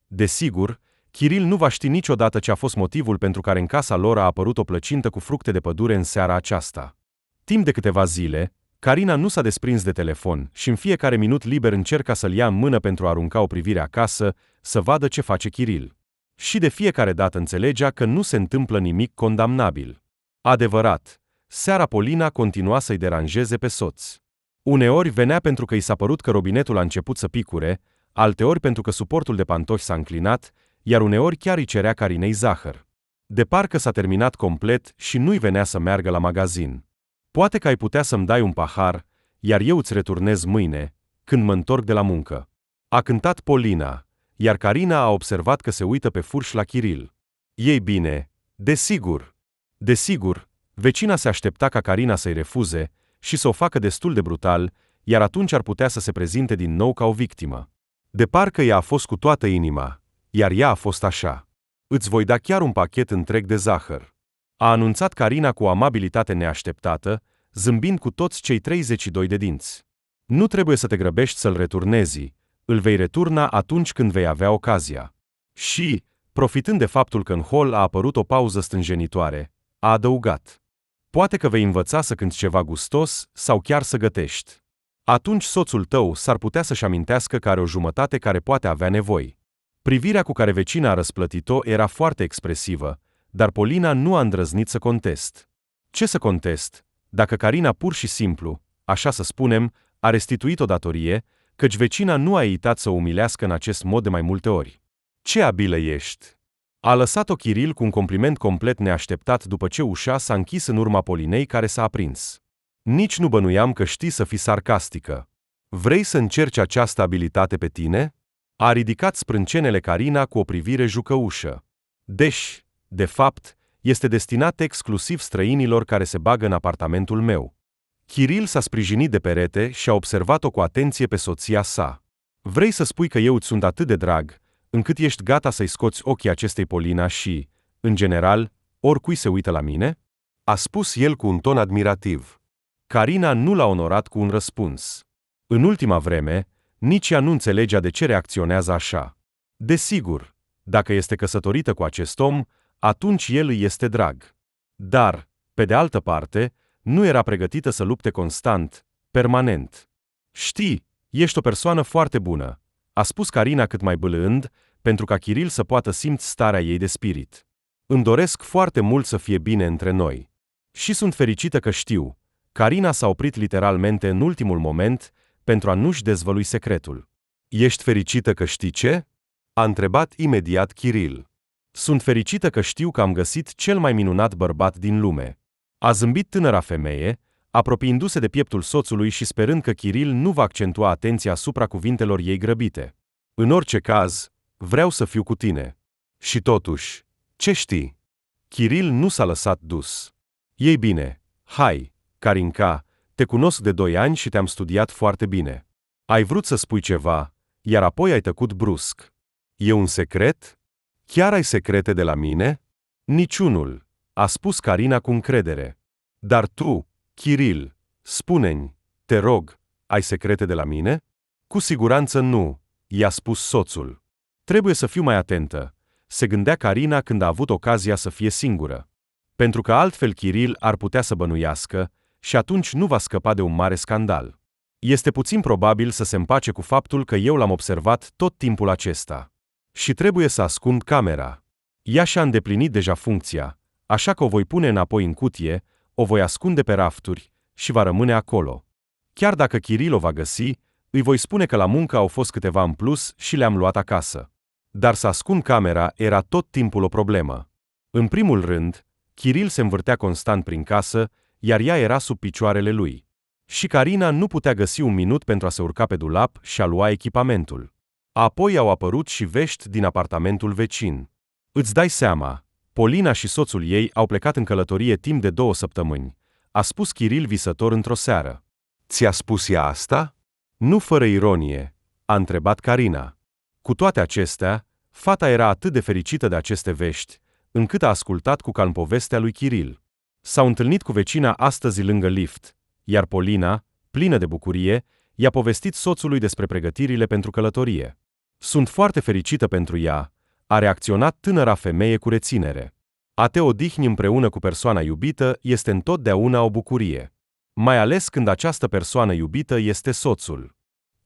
Desigur, Kiril nu va ști niciodată ce a fost motivul pentru care în casa lor a apărut o plăcintă cu fructe de pădure în seara aceasta. Timp de câteva zile, Carina nu s-a desprins de telefon și în fiecare minut liber încerca să-l ia în mână pentru a arunca o privire acasă, să vadă ce face Kiril. Și de fiecare dată înțelegea că nu se întâmplă nimic condamnabil. Adevărat, seara Polina continua să-i deranjeze pe soț. Uneori venea pentru că i s-a părut că robinetul a început să picure, alteori pentru că suportul de pantofi s-a înclinat, iar uneori chiar îi cerea Carinei zahăr. De parcă s-a terminat complet și nu-i venea să meargă la magazin. Poate că ai putea să-mi dai un pahar, iar eu îți returnez mâine, când mă întorc de la muncă. A cântat Polina, iar Carina a observat că se uită pe furș la Kiril. Ei bine, desigur, vecina se aștepta ca Carina să-i refuze și să o facă destul de brutal, iar atunci ar putea să se prezinte din nou ca o victimă. De parcă ea a fost cu toată inima, iar ea a fost așa. Îți voi da chiar un pachet întreg de zahăr. A anunțat Carina cu o amabilitate neașteptată, zâmbind cu toți cei 32 de dinți. Nu trebuie să te grăbești să-l returnezi, îl vei returna atunci când vei avea ocazia. Și, profitând de faptul că în hol a apărut o pauză stânjenitoare, a adăugat. Poate că vei învăța să cânti ceva gustos sau chiar să gătești. Atunci soțul tău s-ar putea să-și amintească că are o jumătate care poate avea nevoi. Privirea cu care vecina a răsplătit-o era foarte expresivă, dar Polina nu a îndrăznit să contest. Ce să contest, dacă Carina pur și simplu, așa să spunem, a restituit o datorie, căci vecina nu a ezitat să o umilească în acest mod de mai multe ori. Ce abilă ești! A lăsat-o Kiril cu un compliment complet neașteptat după ce ușa s-a închis în urma Polinei care s-a aprins. Nici nu bănuiam că știi să fii sarcastică. Vrei să încerci această abilitate pe tine? A ridicat sprâncenele Carina cu o privire jucăușă. De fapt, este destinat exclusiv străinilor care se bagă în apartamentul meu. Kiril s-a sprijinit de perete și a observat-o cu atenție pe soția sa. Vrei să spui că eu îți sunt atât de drag, încât ești gata să-i scoți ochii acestei Polina și, în general, oricui se uită la mine? A spus el cu un ton admirativ. Carina nu l-a onorat cu un răspuns. În ultima vreme, nici ea nu înțelegea de ce reacționează așa. Desigur, dacă este căsătorită cu acest om, atunci el îi este drag. Dar, pe de altă parte, nu era pregătită să lupte constant, permanent. Știi, ești o persoană foarte bună, a spus Carina cât mai bâlând, pentru ca Kiril să poată simți starea ei de spirit. Îmi doresc foarte mult să fie bine între noi. Și sunt fericită că știu. Carina s-a oprit literalmente în ultimul moment, pentru a nu-și dezvălui secretul. Ești fericită că știi ce? A întrebat imediat Kiril. Sunt fericită că știu că am găsit cel mai minunat bărbat din lume. A zâmbit tânăra femeie, apropiindu-se de pieptul soțului și sperând că Kiril nu va accentua atenția asupra cuvintelor ei grăbite. În orice caz, vreau să fiu cu tine. Și totuși, ce știi? Kiril nu s-a lăsat dus. Ei bine, hai, Carinca, te cunosc de 2 ani și te-am studiat foarte bine. Ai vrut să spui ceva, iar apoi ai tăcut brusc. E un secret? Chiar ai secrete de la mine? Niciunul, a spus Carina cu încredere. Dar tu, Kiril, spune-mi, te rog, ai secrete de la mine? Cu siguranță nu, i-a spus soțul. Trebuie să fiu mai atentă, se gândea Carina când a avut ocazia să fie singură. Pentru că altfel Kiril ar putea să bănuiască și atunci nu va scăpa de un mare scandal. Este puțin probabil să se împace cu faptul că eu l-am observat tot timpul acesta. Și trebuie să ascund camera. Ea și-a îndeplinit deja funcția, așa că o voi pune înapoi în cutie, o voi ascunde pe rafturi și va rămâne acolo. Chiar dacă Kiril o va găsi, îi voi spune că la muncă au fost câteva în plus și le-am luat acasă. Dar să ascund camera era tot timpul o problemă. În primul rând, Kiril se învârtea constant prin casă, iar ea era sub picioarele lui. Și Carina nu putea găsi un minut pentru a se urca pe dulap și a lua echipamentul. Apoi au apărut și vești din apartamentul vecin. Îți dai seama, Polina și soțul ei au plecat în călătorie timp de 2 săptămâni, a spus Kiril visător într-o seară. Ți-a spus ea asta? Nu fără ironie, a întrebat Carina. Cu toate acestea, fata era atât de fericită de aceste vești, încât a ascultat cu calm povestea lui Kiril. S-au întâlnit cu vecina astăzi lângă lift, iar Polina, plină de bucurie, i-a povestit soțului despre pregătirile pentru călătorie. Sunt foarte fericită pentru ea, a reacționat tânăra femeie cu reținere. A te odihni împreună cu persoana iubită este întotdeauna o bucurie. Mai ales când această persoană iubită este soțul.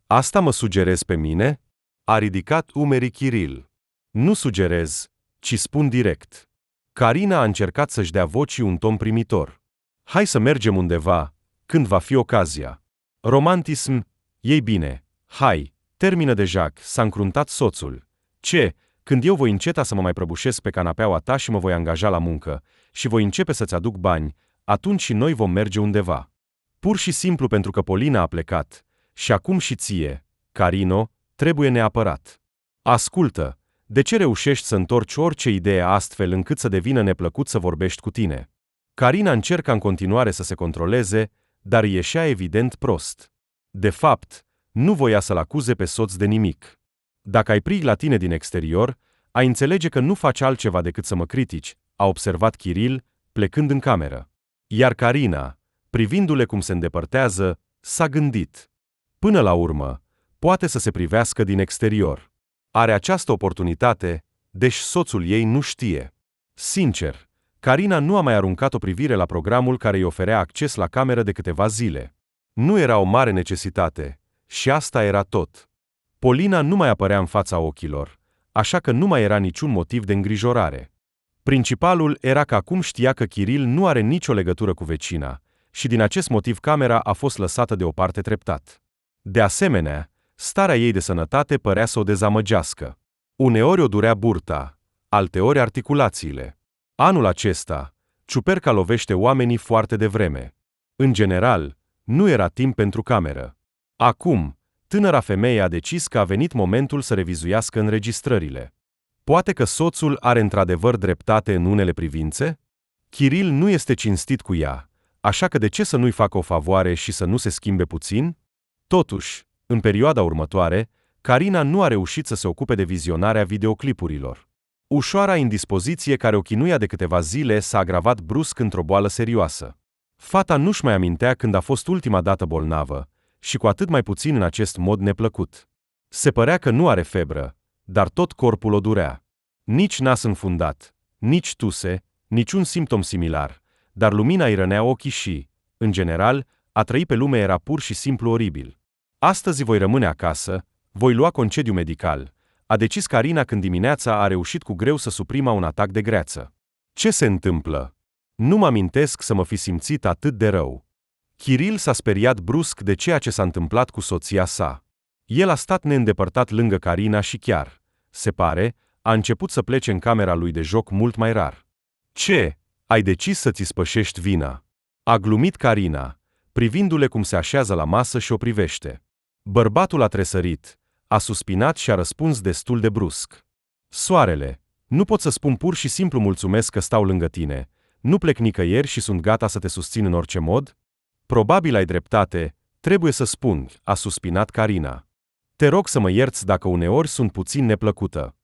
Asta mă sugerezi pe mine? A ridicat umerii Kiril. Nu sugerez, ci spun direct. Carina a încercat să-și dea vocii un ton primitor. Hai să mergem undeva, când va fi ocazia. Romantism, ei bine, hai, termină deja, s-a încruntat soțul. Ce, când eu voi înceta să mă mai prăbușesc pe canapeaua ta și mă voi angaja la muncă, și voi începe să-ți aduc bani, atunci și noi vom merge undeva. Pur și simplu pentru că Polina a plecat, și acum și ție, Carino, trebuie neapărat. Ascultă, de ce reușești să întorci orice idee astfel încât să devină neplăcut să vorbești cu tine? Carina încerca în continuare să se controleze, dar îi ieșea evident prost. De fapt, nu voia să-l acuze pe soț de nimic. Dacă ai prig la tine din exterior, ai înțelege că nu faci altceva decât să mă critici, a observat Kiril, plecând în cameră. Iar Carina, privindu-le cum se îndepărtează, s-a gândit. Până la urmă, poate să se privească din exterior. Are această oportunitate, deși soțul ei nu știe. Sincer, Carina nu a mai aruncat o privire la programul care îi oferea acces la cameră de câteva zile. Nu era o mare necesitate, și asta era tot. Polina nu mai apărea în fața ochilor, așa că nu mai era niciun motiv de îngrijorare. Principalul era că acum știa că Kiril nu are nicio legătură cu vecina, și din acest motiv camera a fost lăsată deoparte treptat. De asemenea, starea ei de sănătate părea să o dezamăgească. Uneori o durea burta, alteori articulațiile. Anul acesta, ciuperca lovește oamenii foarte devreme. În general, nu era timp pentru cameră. Acum, tânăra femeie a decis că a venit momentul să revizuiască înregistrările. Poate că soțul are într-adevăr dreptate în unele privințe? Kiril nu este cinstit cu ea, așa că de ce să nu-i facă o favoare și să nu se schimbe puțin? Totuși, în perioada următoare, Carina nu a reușit să se ocupe de vizionarea videoclipurilor. Ușoara indispoziție care o chinuia de câteva zile s-a agravat brusc într-o boală serioasă. Fata nu-și mai amintea când a fost ultima dată bolnavă, și cu atât mai puțin în acest mod neplăcut. Se părea că nu are febră, dar tot corpul o durea. Nici nas înfundat, nici tuse, niciun simptom similar, dar lumina îi rănea ochii și, în general, a trăi pe lume era pur și simplu oribil. Astăzi voi rămâne acasă, voi lua concediu medical, a decis Carina când dimineața a reușit cu greu să suprima un atac de greață. Ce se întâmplă? Nu mă amintesc să mă fi simțit atât de rău. Kiril s-a speriat brusc de ceea ce s-a întâmplat cu soția sa. El a stat neîndepărtat lângă Carina și chiar, se pare, a început să plece în camera lui de joc mult mai rar. Ce? Ai decis să-ți spășești vina? A glumit Carina, privindu-le cum se așează la masă și o privește. Bărbatul a tresărit, a suspinat și a răspuns destul de brusc. Soarele, nu pot să spun pur și simplu mulțumesc că stau lângă tine, nu plec nicăieri și sunt gata să te susțin în orice mod? Probabil ai dreptate, trebuie să spun, a suspinat Carina. Te rog să mă ierți dacă uneori sunt puțin neplăcută.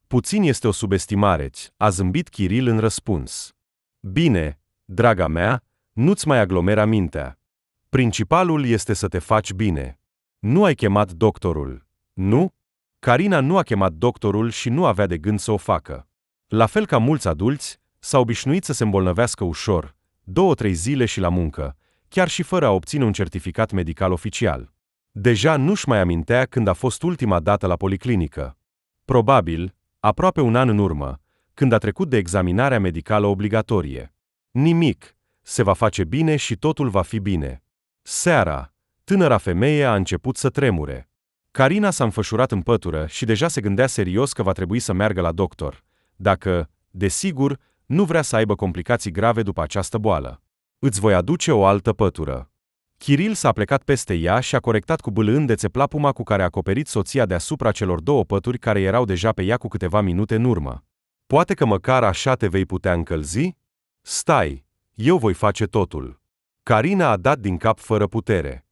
Puțin este o subestimare, a zâmbit Kiril în răspuns. Bine, draga mea, nu-ți mai aglomera mintea. Principalul este să te faci bine. Nu ai chemat doctorul, nu? Carina nu a chemat doctorul și nu avea de gând să o facă. La fel ca mulți adulți, s-a obișnuit să se îmbolnăvească ușor, 2-3 zile și la muncă, chiar și fără a obține un certificat medical oficial. Deja nu-și mai amintea când a fost ultima dată la policlinică. Probabil, aproape un an în urmă, când a trecut de examinarea medicală obligatorie. Nimic, se va face bine și totul va fi bine. Seara, tânăra femeie a început să tremure. Carina s-a înfășurat în pătură și deja se gândea serios că va trebui să meargă la doctor, dacă, desigur, nu vrea să aibă complicații grave după această boală. Îți voi aduce o altă pătură. Chiril s-a plecat peste ea și a corectat cu bâlâândețe plapuma cu care a acoperit soția deasupra celor două pături care erau deja pe ea cu câteva minute în urmă. Poate că măcar așa te vei putea încălzi? Stai, eu voi face totul. Carina a dat din cap fără putere.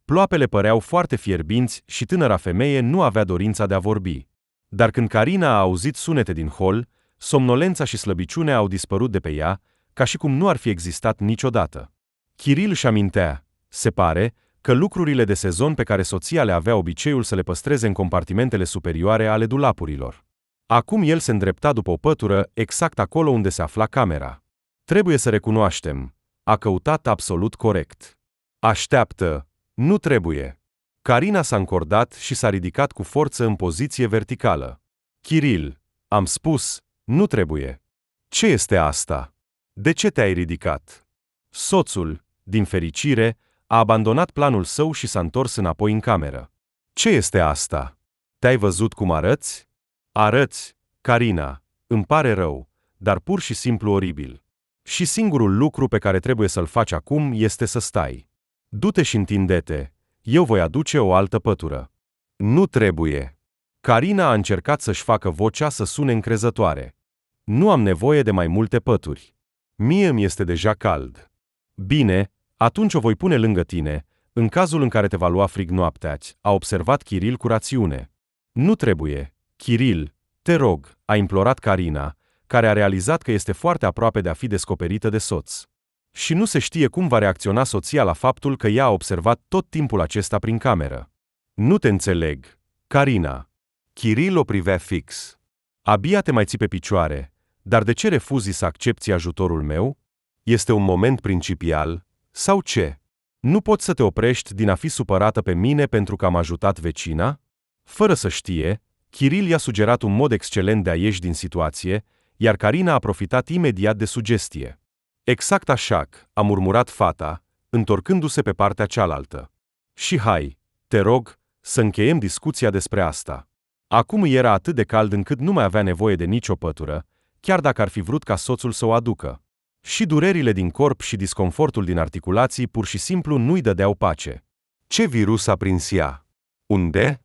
Ploapele păreau foarte fierbinți și tânăra femeie nu avea dorința de a vorbi. Dar când Carina a auzit sunete din hol, somnolența și slăbiciunea au dispărut de pe ea, ca și cum nu ar fi existat niciodată. Chiril își amintea, se pare, că lucrurile de sezon pe care soția le avea obiceiul să le păstreze în compartimentele superioare ale dulapurilor. Acum el se îndrepta după o pătură, exact acolo unde se afla camera. Trebuie să recunoaștem, a căutat absolut corect. Așteaptă, nu trebuie. Carina s-a încordat și s-a ridicat cu forță în poziție verticală. Chiril, am spus, nu trebuie. Ce este asta? De ce te-ai ridicat? Soțul, din fericire, a abandonat planul său și s-a întors înapoi în cameră. Ce este asta? Te-ai văzut cum arăți? Arăți, Carina, îmi pare rău, dar pur și simplu oribil. Și singurul lucru pe care trebuie să-l faci acum este să stai. Du-te și întinde-te, eu voi aduce o altă pătură. Nu trebuie. Carina a încercat să-și facă vocea să sune încrezătoare. Nu am nevoie de mai multe pături. Mie îmi este deja cald. Bine, atunci o voi pune lângă tine, în cazul în care te va lua frig noaptea, a observat Chiril cu rațiune. Nu trebuie, Chiril, te rog, a implorat Carina, care a realizat că este foarte aproape de a fi descoperită de soț. Și nu se știe cum va reacționa soția la faptul că ea a observat tot timpul acesta prin cameră. Nu te înțeleg, Carina. Chiril o privea fix. Abia te mai ții pe picioare, dar de ce refuzi să accepti ajutorul meu? Este un moment principial, sau ce? Nu poți să te oprești din a fi supărată pe mine pentru că am ajutat vecina? Fără să știe, Chiril i-a sugerat un mod excelent de a ieși din situație, iar Carina a profitat imediat de sugestie. Exact așa, a murmurat fata, întorcându-se pe partea cealaltă. Și hai, te rog, să încheiem discuția despre asta. Acum îi era atât de cald încât nu mai avea nevoie de nicio pătură, chiar dacă ar fi vrut ca soțul să o aducă. Și durerile din corp și disconfortul din articulații pur și simplu nu-i dădeau pace. Ce virus a prins ea? Unde?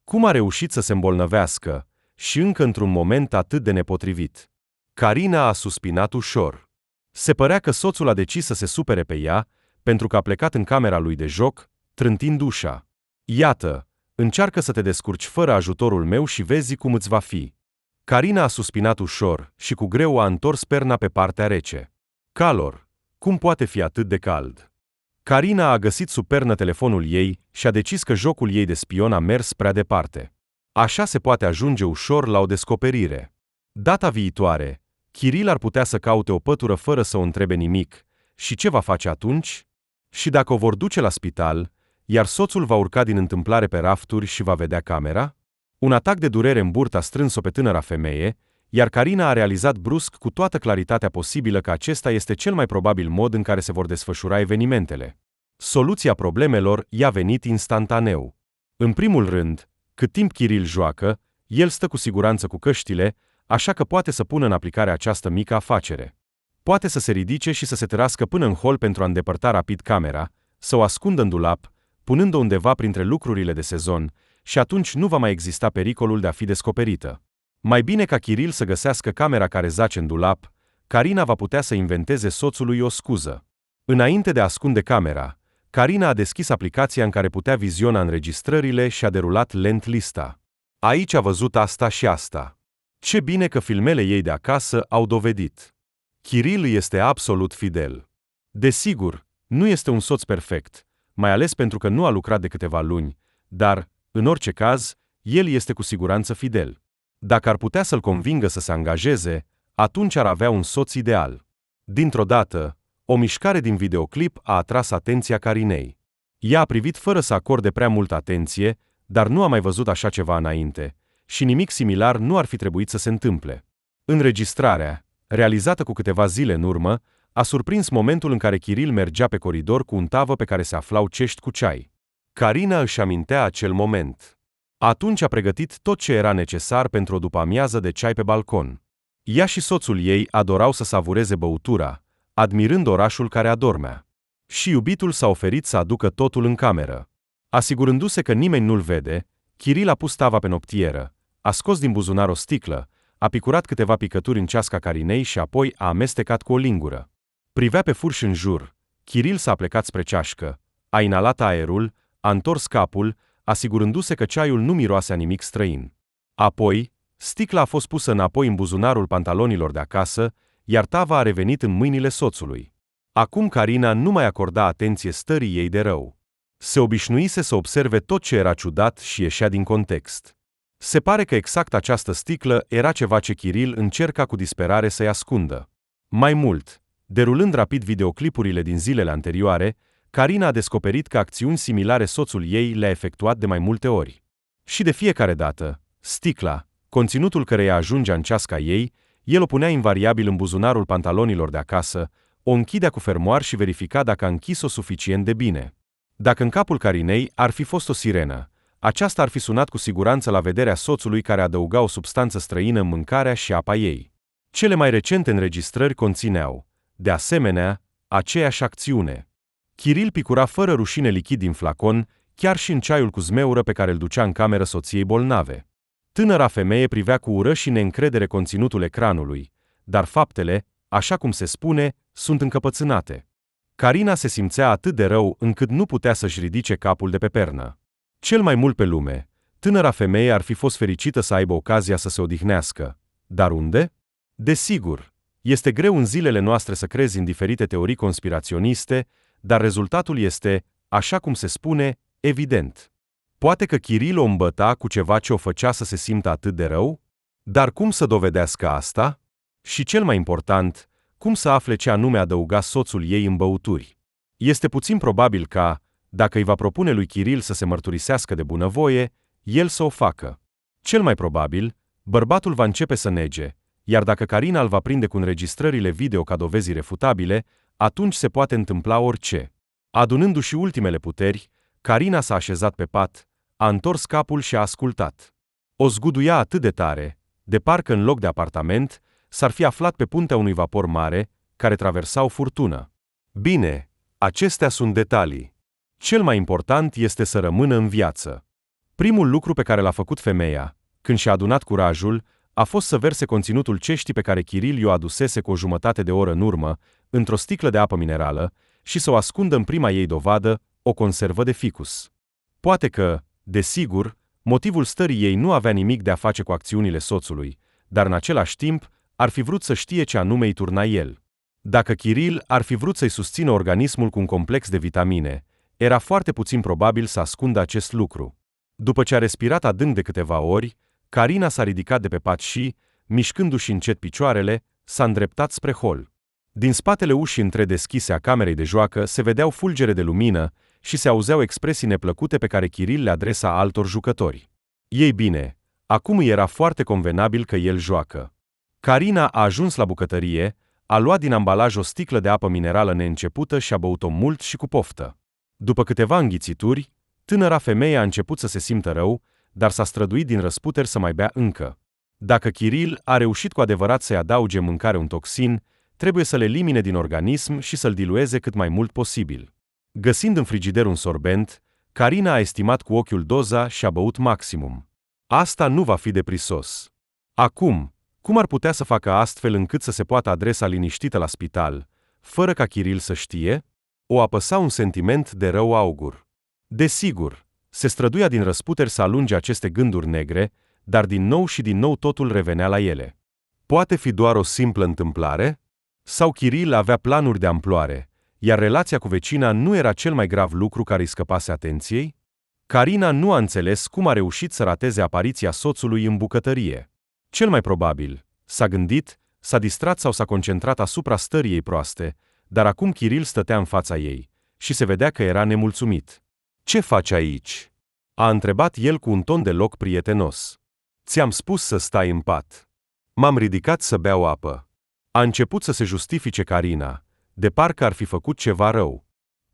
Cum a reușit să se îmbolnăvească, și încă într-un moment atât de nepotrivit? Carina a suspinat ușor. Se părea că soțul a decis să se supere pe ea, pentru că a plecat în camera lui de joc, trântind ușa. Iată, încearcă să te descurci fără ajutorul meu și vezi cum îți va fi. Carina a suspinat ușor și cu greu a întors perna pe partea rece. Calor, cum poate fi atât de cald? Carina a găsit sub pernă telefonul ei și a decis că jocul ei de spion a mers prea departe. Așa se poate ajunge ușor la o descoperire. Data viitoare, Chiril ar putea să caute o pătură fără să o întrebe nimic. Și ce va face atunci? Și dacă o vor duce la spital, iar soțul va urca din întâmplare pe rafturi și va vedea camera? Un atac de durere în burtă a strâns-o pe tânăra femeie, iar Carina a realizat brusc cu toată claritatea posibilă că acesta este cel mai probabil mod în care se vor desfășura evenimentele. Soluția problemelor i-a venit instantaneu. În primul rând, cât timp Chiril joacă, el stă cu siguranță cu căștile, așa că poate să pună în aplicare această mică afacere. Poate să se ridice și să se tărască până în hol pentru a îndepărta rapid camera, să o ascundă în dulap, punând-o undeva printre lucrurile de sezon, și atunci nu va mai exista pericolul de a fi descoperită. Mai bine ca Chiril să găsească camera care zace în dulap, Carina va putea să inventeze soțului o scuză. Înainte de a ascunde camera, Carina a deschis aplicația în care putea viziona înregistrările și a derulat lent lista. Aici a văzut asta și asta. Ce bine că filmele ei de acasă au dovedit. Chiril este absolut fidel. Desigur, nu este un soț perfect, mai ales pentru că nu a lucrat de câteva luni, dar, în orice caz, el este cu siguranță fidel. Dacă ar putea să-l convingă să se angajeze, atunci ar avea un soț ideal. Dintr-o dată, o mișcare din videoclip a atras atenția Carinei. Ea a privit fără să acorde prea multă atenție, dar nu a mai văzut așa ceva înainte, și nimic similar nu ar fi trebuit să se întâmple. Înregistrarea, realizată cu câteva zile în urmă, a surprins momentul în care Chiril mergea pe coridor cu un tavă pe care se aflau cești cu ceai. Carina își amintea acel moment. Atunci a pregătit tot ce era necesar pentru o după-amiază de ceai pe balcon. Ea și soțul ei adorau să savureze băutura, admirând orașul care adormea. Și iubitul s-a oferit să aducă totul în cameră. Asigurându-se că nimeni nu-l vede, Kiril a pus tava pe noptieră, a scos din buzunar o sticlă, a picurat câteva picături în ceasca Carinei și apoi a amestecat cu o lingură. Privea pe furși în jur. Kiril s-a plecat spre ceașcă, a inalat aerul, a întors capul, asigurându-se că ceaiul nu miroase a nimic străin. Apoi, sticla a fost pusă înapoi în buzunarul pantalonilor de acasă, iar tava a revenit în mâinile soțului. Acum Carina nu mai acorda atenție stării ei de rău. Se obișnuise să observe tot ce era ciudat și ieșea din context. Se pare că exact această sticlă era ceva ce Kiril încerca cu disperare să-i ascundă. Mai mult, derulând rapid videoclipurile din zilele anterioare, Carina a descoperit că acțiuni similare soțul ei le-a efectuat de mai multe ori. Și de fiecare dată, sticla, conținutul căreia ajungea în ceasca ei, el o punea invariabil în buzunarul pantalonilor de acasă, o închidea cu fermoar și verifica dacă a închis-o suficient de bine. Dacă în capul Carinei ar fi fost o sirenă, aceasta ar fi sunat cu siguranță la vederea soțului care adăuga o substanță străină în mâncarea și apa ei. Cele mai recente înregistrări conțineau, de asemenea, aceeași acțiune. Kiril picura fără rușine lichid din flacon, chiar și în ceaiul cu zmeură pe care îl ducea în cameră soției bolnave. Tânăra femeie privea cu ură și neîncredere conținutul ecranului, dar faptele, așa cum se spune, sunt încăpățânate. Carina se simțea atât de rău încât nu putea să-și ridice capul de pe pernă. Cel mai mult pe lume, tânăra femeie ar fi fost fericită să aibă ocazia să se odihnească. Dar unde? Desigur, este greu în zilele noastre să crezi în diferite teorii conspiraționiste, dar rezultatul este, așa cum se spune, evident. Poate că Kiril o îmbăta cu ceva ce o făcea să se simtă atât de rău? Dar cum să dovedească asta? Și cel mai important, cum să afle ce anume adăuga soțul ei în băuturi? Este puțin probabil ca, dacă îi va propune lui Kiril să se mărturisească de bunăvoie, el să o facă. Cel mai probabil, bărbatul va începe să nege, iar dacă Carina îl va prinde cu înregistrările video ca dovezi refutabile, atunci se poate întâmpla orice. Adunându-și ultimele puteri, Carina s-a așezat pe pat, a întors capul și a ascultat. O zguduia atât de tare, de parcă în loc de apartament, s-ar fi aflat pe puntea unui vapor mare, care traversa o furtună. Bine, acestea sunt detalii. Cel mai important este să rămână în viață. Primul lucru pe care l-a făcut femeia, când și-a adunat curajul, a fost să verse conținutul ceștii pe care Kiril i-o adusese cu o jumătate de oră în urmă, într-o sticlă de apă minerală, și să o ascundă în prima ei dovadă, o conservă de ficus. Poate că, desigur, motivul stării ei nu avea nimic de a face cu acțiunile soțului, dar în același timp ar fi vrut să știe ce anume îi turna el. Dacă Kiril ar fi vrut să-i susțină organismul cu un complex de vitamine, era foarte puțin probabil să ascundă acest lucru. După ce a respirat adânc de câteva ori, Carina s-a ridicat de pe pat și, mișcându-și încet picioarele, s-a îndreptat spre hol. Din spatele ușii întredeschise a camerei de joacă se vedeau fulgere de lumină și se auzeau expresii neplăcute pe care Kiril le adresa altor jucători. Ei bine, acum îi era foarte convenabil că el joacă. Carina a ajuns la bucătărie, a luat din ambalaj o sticlă de apă minerală neîncepută și a băut-o mult și cu poftă. După câteva înghițituri, tânăra femeie a început să se simtă rău, dar s-a străduit din răsputeri să mai bea încă. Dacă Kiril a reușit cu adevărat să-i adauge în mâncare un toxin, trebuie să le elimine din organism și să-l dilueze cât mai mult posibil. Găsind în frigider un sorbent, Carina a estimat cu ochiul doza și a băut maximum. Asta nu va fi de prisos. Acum, cum ar putea să facă astfel încât să se poată adresa liniștită la spital, fără ca Kiril să știe? O apăsa un sentiment de rău augur. Desigur, se străduia din răsputeri să alunge aceste gânduri negre, dar din nou și din nou totul revenea la ele. Poate fi doar o simplă întâmplare? Sau Kiril avea planuri de amploare, iar relația cu vecina nu era cel mai grav lucru care îi scăpase atenției? Carina nu a înțeles cum a reușit să rateze apariția soțului în bucătărie. Cel mai probabil, s-a gândit, s-a distrat sau s-a concentrat asupra stării ei proaste, dar acum Kiril stătea în fața ei și se vedea că era nemulțumit. "Ce faci aici?" a întrebat el cu un ton deloc prietenos. "Ți-am spus să stai în pat." "M-am ridicat să beau apă." A început să se justifice Carina, de parcă ar fi făcut ceva rău.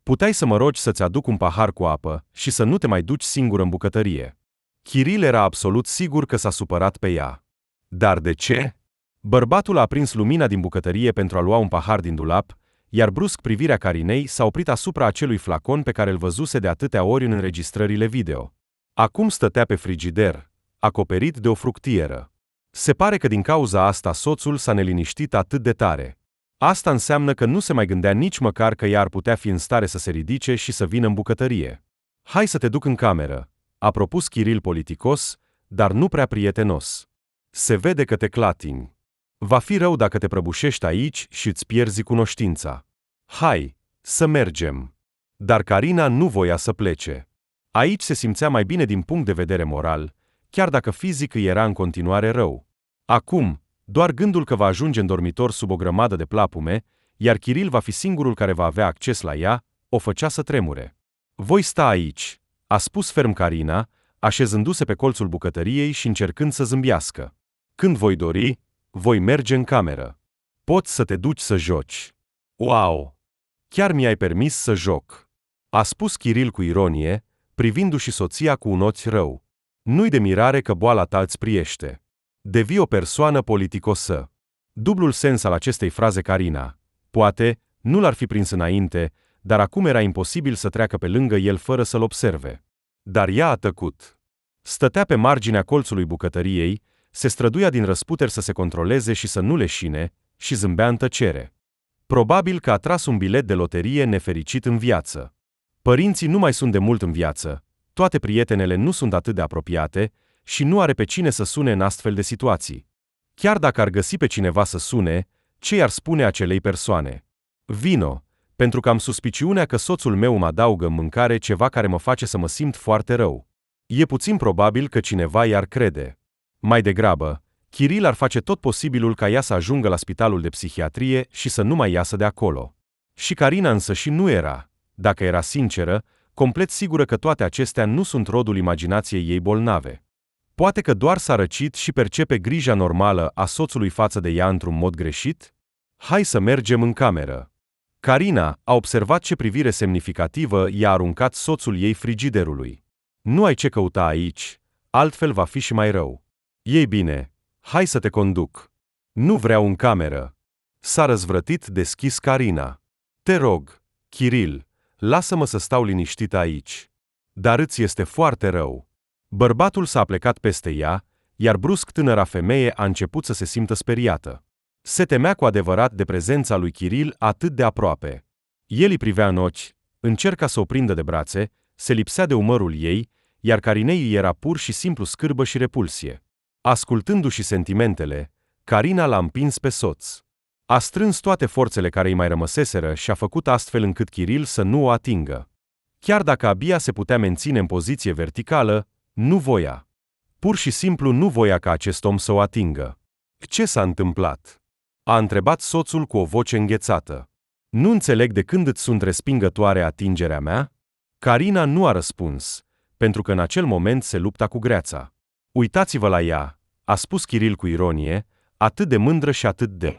"Puteai să mă rogi să-ți aduc un pahar cu apă și să nu te mai duci singură în bucătărie." Kiril era absolut sigur că s-a supărat pe ea. Dar de ce? Bărbatul a aprins lumina din bucătărie pentru a lua un pahar din dulap, iar brusc privirea Carinei s-a oprit asupra acelui flacon pe care îl văzuse de atâtea ori în înregistrările video. Acum stătea pe frigider, acoperit de o fructieră. Se pare că din cauza asta soțul s-a neliniștit atât de tare. Asta înseamnă că nu se mai gândea nici măcar că ea ar putea fi în stare să se ridice și să vină în bucătărie. Hai să te duc în cameră, a propus Kiril politicos, dar nu prea prietenos. Se vede că te clatini. Va fi rău dacă te prăbușești aici și îți pierzi cunoștința. Hai, să mergem. Dar Carina nu voia să plece. Aici se simțea mai bine din punct de vedere moral, chiar dacă fizic îi era în continuare rău. Acum, doar gândul că va ajunge în dormitor sub o grămadă de plapume, iar Kiril va fi singurul care va avea acces la ea, o făcea să tremure. Voi sta aici, a spus ferm Carina, așezându-se pe colțul bucătăriei și încercând să zâmbească. Când voi dori, voi merge în cameră. Poți să te duci să joci. Wow! Chiar mi-ai permis să joc, a spus Kiril cu ironie, privindu-și soția cu un ochi rău. Nu-i de mirare că boala ta îți priește. Devii o persoană politicosă. Dublul sens al acestei fraze Carina. Poate, nu l-ar fi prins înainte, dar acum era imposibil să treacă pe lângă el fără să-l observe. Dar ea a tăcut. Stătea pe marginea colțului bucătăriei, se străduia din răsputeri să se controleze și să nu leșine, și zâmbea în tăcere. Probabil că a tras un bilet de loterie nefericit în viață. Părinții nu mai sunt de mult în viață, toate prietenele nu sunt atât de apropiate și nu are pe cine să sune în astfel de situații. Chiar dacă ar găsi pe cineva să sune, ce i-ar spune acelei persoane? Vino, pentru că am suspiciunea că soțul meu îmi adaugă în mâncare ceva care mă face să mă simt foarte rău. E puțin probabil că cineva i-ar crede. Mai degrabă, Kiril ar face tot posibilul ca ea să ajungă la spitalul de psihiatrie și să nu mai iasă de acolo. Și Carina însă și nu era, dacă era sinceră, complet sigură că toate acestea nu sunt rodul imaginației ei bolnave. Poate că doar s-a răcit și percepe grija normală a soțului față de ea într-un mod greșit? Hai să mergem în cameră. Carina a observat ce privire semnificativă i-a aruncat soțul ei frigiderului. Nu ai ce căuta aici, altfel va fi și mai rău. Ei bine, hai să te conduc. Nu vreau în cameră. S-a răzvrătit deschis Carina. Te rog, Kiril, lasă-mă să stau liniștită aici. Dar îți este foarte rău. Bărbatul s-a plecat peste ea, iar brusc tânăra femeie a început să se simtă speriată. Se temea cu adevărat de prezența lui Kiril atât de aproape. El îi privea în ochi, încerca să o prindă de brațe, se lipsea de umărul ei, iar Carinei îi era pur și simplu scârbă și repulsie. Ascultându-și sentimentele, Carina l-a împins pe soț. A strâns toate forțele care îi mai rămăseseră și a făcut astfel încât Kiril să nu o atingă. Chiar dacă abia se putea menține în poziție verticală, nu voia. Pur și simplu nu voia ca acest om să o atingă. Ce s-a întâmplat? A întrebat soțul cu o voce înghețată. Nu înțeleg de când îți sunt respingătoare atingerea mea? Carina nu a răspuns, pentru că în acel moment se lupta cu greața. Uitați-vă la ea, a spus Kiril cu ironie, atât de mândră și atât de...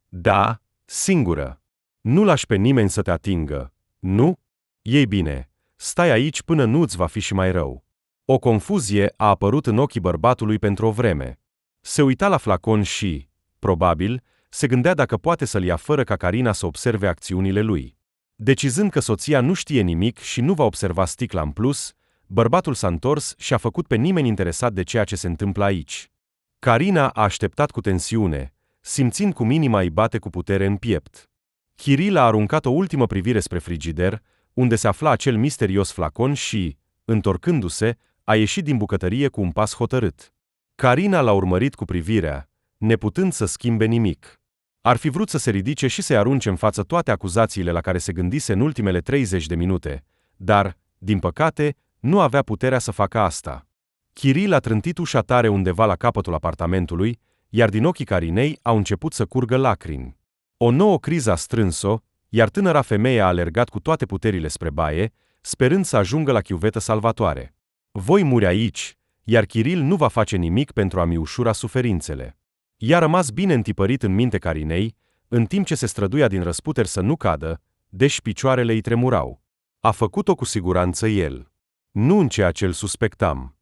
Da, singură. Nu lași pe nimeni să te atingă, nu? Ei bine, stai aici până nu îți va fi și mai rău. O confuzie a apărut în ochii bărbatului pentru o vreme. Se uita la flacon și, probabil, se gândea dacă poate să-l ia fără ca Carina să observe acțiunile lui. Decizând că soția nu știe nimic și nu va observa sticla în plus, bărbatul s-a întors și a făcut pe nimeni interesat de ceea ce se întâmplă aici. Carina a așteptat cu tensiune, simțind cum inima îi bate cu putere în piept. Kiril a aruncat o ultimă privire spre frigider, unde se afla acel misterios flacon și, întorcându-se, a ieșit din bucătărie cu un pas hotărât. Carina l-a urmărit cu privirea, neputând să schimbe nimic. Ar fi vrut să se ridice și să-i arunce în față toate acuzațiile la care se gândise în ultimele 30 de minute, dar, din păcate, nu avea puterea să facă asta. Kiril a trântit ușa tare undeva la capătul apartamentului, iar din ochii Carinei au început să curgă lacrimi. O nouă criză a strâns-o, iar tânăra femeie a alergat cu toate puterile spre baie, sperând să ajungă la chiuvetă salvatoare. Voi muri aici, iar Kiril nu va face nimic pentru a-mi ușura suferințele. I-a rămas bine întipărit în minte Carinei, în timp ce se străduia din răsputeri să nu cadă, deși picioarele îi tremurau. A făcut-o cu siguranță el. Nu în ceea ce îl suspectam.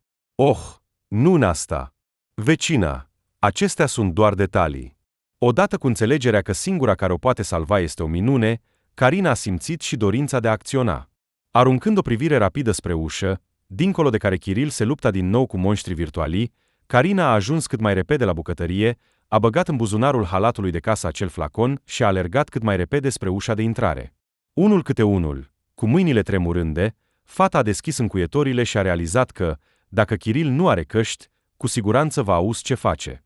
Nu în asta. Vecina, acestea sunt doar detalii. Odată cu înțelegerea că singura care o poate salva este o minune, Carina a simțit și dorința de a acționa. Aruncând o privire rapidă spre ușă, dincolo de care Kiril se lupta din nou cu monștri virtuali, Carina a ajuns cât mai repede la bucătărie, a băgat în buzunarul halatului de casă acel flacon și a alergat cât mai repede spre ușa de intrare. Unul câte unul, cu mâinile tremurânde, fata a deschis încuietorile și a realizat că, dacă Kiril nu are căști, cu siguranță va auzi ce face.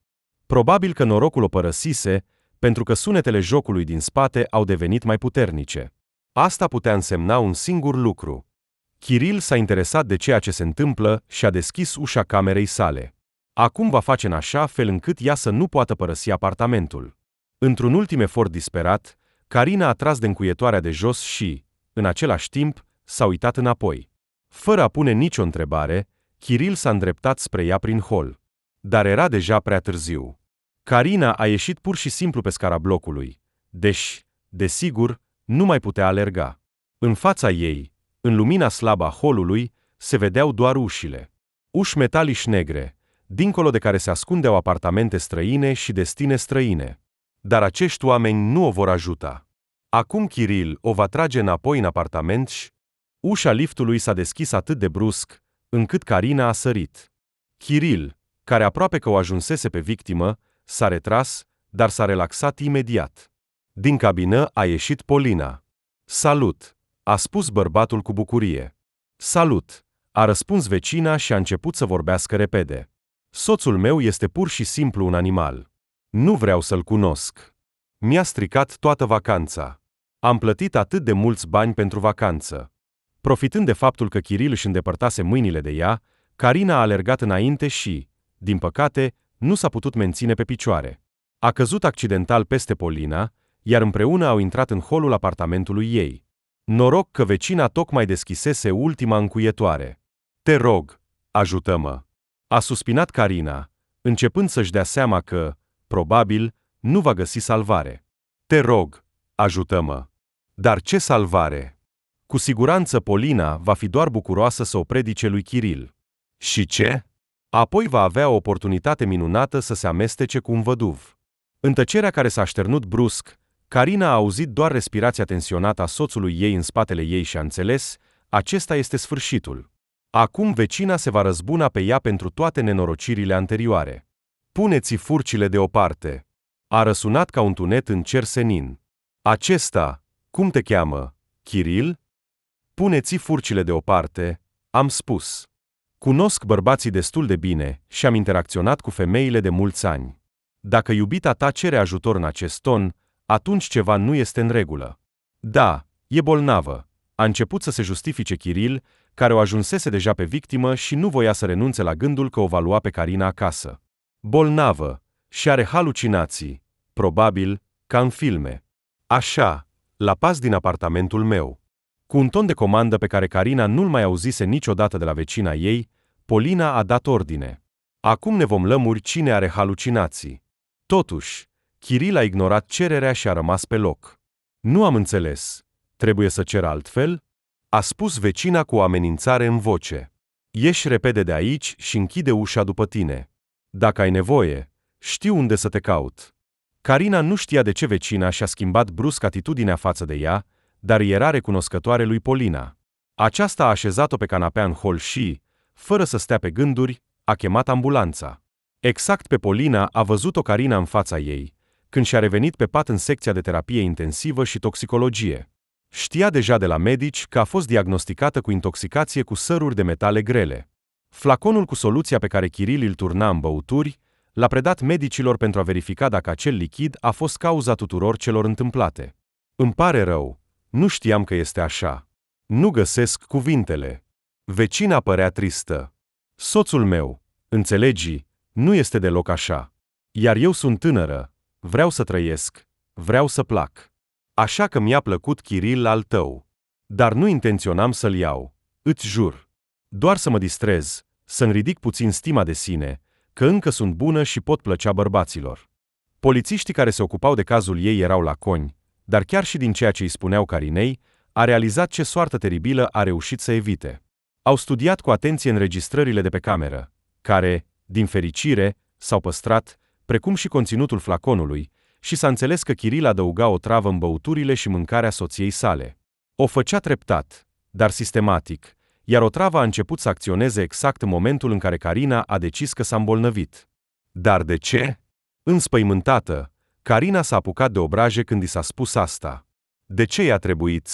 Probabil că norocul o părăsise, pentru că sunetele jocului din spate au devenit mai puternice. Asta putea însemna un singur lucru. Kiril s-a interesat de ceea ce se întâmplă și a deschis ușa camerei sale. Acum va face în așa fel încât ea să nu poată părăsi apartamentul. Într-un ultim efort disperat, Carina a tras de încuietoarea de jos și, în același timp, s-a uitat înapoi. Fără a pune nicio întrebare, Kiril s-a îndreptat spre ea prin hol. Dar era deja prea târziu. Carina a ieșit pur și simplu pe scara blocului, deși, desigur, nu mai putea alerga. În fața ei, în lumina slabă a holului, se vedeau doar ușile. Uși metalici negre, dincolo de care se ascundeau apartamente străine și destine străine. Dar acești oameni nu o vor ajuta. Acum Kiril o va trage înapoi în apartament și... Ușa liftului s-a deschis atât de brusc, încât Carina a sărit. Kiril, care aproape că o ajunsese pe victimă, s-a retras, dar s-a relaxat imediat. Din cabină a ieșit Polina. "Salut!" a spus bărbatul cu bucurie. "Salut!" a răspuns vecina și a început să vorbească repede. "Soțul meu este pur și simplu un animal. Nu vreau să-l cunosc. Mi-a stricat toată vacanța. Am plătit atât de mulți bani pentru vacanță." Profitând de faptul că Kiril își îndepărtase mâinile de ea, Carina a alergat înainte și, din păcate, nu s-a putut menține pe picioare. A căzut accidental peste Polina, iar împreună au intrat în holul apartamentului ei. Noroc că vecina tocmai deschisese ultima încuietoare. "Te rog, ajută-mă!" a suspinat Carina, începând să-și dea seama că, probabil, nu va găsi salvare. "Te rog, ajută-mă!" Dar ce salvare? Cu siguranță Polina va fi doar bucuroasă să o predice lui Kiril. Și ce? Apoi va avea o oportunitate minunată să se amestece cu un văduv. În tăcerea care s-a așternut brusc, Carina a auzit doar respirația tensionată a soțului ei în spatele ei și a înțeles, acesta este sfârșitul. Acum vecina se va răzbuna pe ea pentru toate nenorocirile anterioare. "Puneți furcile deoparte!" a răsunat ca un tunet în cer senin. "Acesta, cum te cheamă, Kiril?" "Puneți furcile deoparte," am spus. Cunosc bărbații destul de bine și am interacționat cu femeile de mulți ani. Dacă iubita ta cere ajutor în acest ton, atunci ceva nu este în regulă. "Da, e bolnavă," a început să se justifice Kiril, care o ajunsese deja pe victimă și nu voia să renunțe la gândul că o va lua pe Carina acasă. "Bolnavă și are halucinații, probabil, ca în filme." "Așa, la pas din apartamentul meu." Cu un ton de comandă pe care Carina nu-l mai auzise niciodată de la vecina ei, Polina a dat ordine. "Acum ne vom lămuri cine are halucinații." Totuși, Kiril a ignorat cererea și a rămas pe loc. "Nu am înțeles. Trebuie să cer altfel?" a spus vecina cu o amenințare în voce. "Ieși repede de aici și închide ușa după tine. Dacă ai nevoie, știu unde să te caut." Carina nu știa de ce vecina și-a schimbat brusc atitudinea față de ea, dar era recunoscătoare lui Polina. Aceasta a așezat-o pe canapea în hol și, fără să stea pe gânduri, a chemat ambulanța. Exact pe Polina a văzut-o Carina în fața ei, când și-a revenit pe pat în secția de terapie intensivă și toxicologie. Știa deja de la medici că a fost diagnosticată cu intoxicație cu săruri de metale grele. Flaconul cu soluția pe care Kiril îl turna în băuturi l-a predat medicilor pentru a verifica dacă acel lichid a fost cauza tuturor celor întâmplate. "Îmi pare rău. Nu știam că este așa. Nu găsesc cuvintele." Vecina părea tristă. "Soțul meu, înțelegi, nu este deloc așa. Iar eu sunt tânără, vreau să trăiesc, vreau să plac. Așa că mi-a plăcut Kiril al tău. Dar nu intenționam să-l iau, îți jur. Doar să mă distrez, să-mi ridic puțin stima de sine, că încă sunt bună și pot plăcea bărbaților." Polițiștii care se ocupau de cazul ei erau laconi, dar chiar și din ceea ce îi spuneau Carinei, a realizat ce soartă teribilă a reușit să evite. Au studiat cu atenție înregistrările de pe cameră, care, din fericire, s-au păstrat, precum și conținutul flaconului, și s-a înțeles că Chiril adăuga o travă în băuturile și mâncarea soției sale. O făcea treptat, dar sistematic, iar otrava a început să acționeze exact în momentul în care Carina a decis că s-a îmbolnăvit. Dar de ce? Înspăimântată, Carina s-a apucat de obraje când i s-a spus asta. De ce i-a trebuit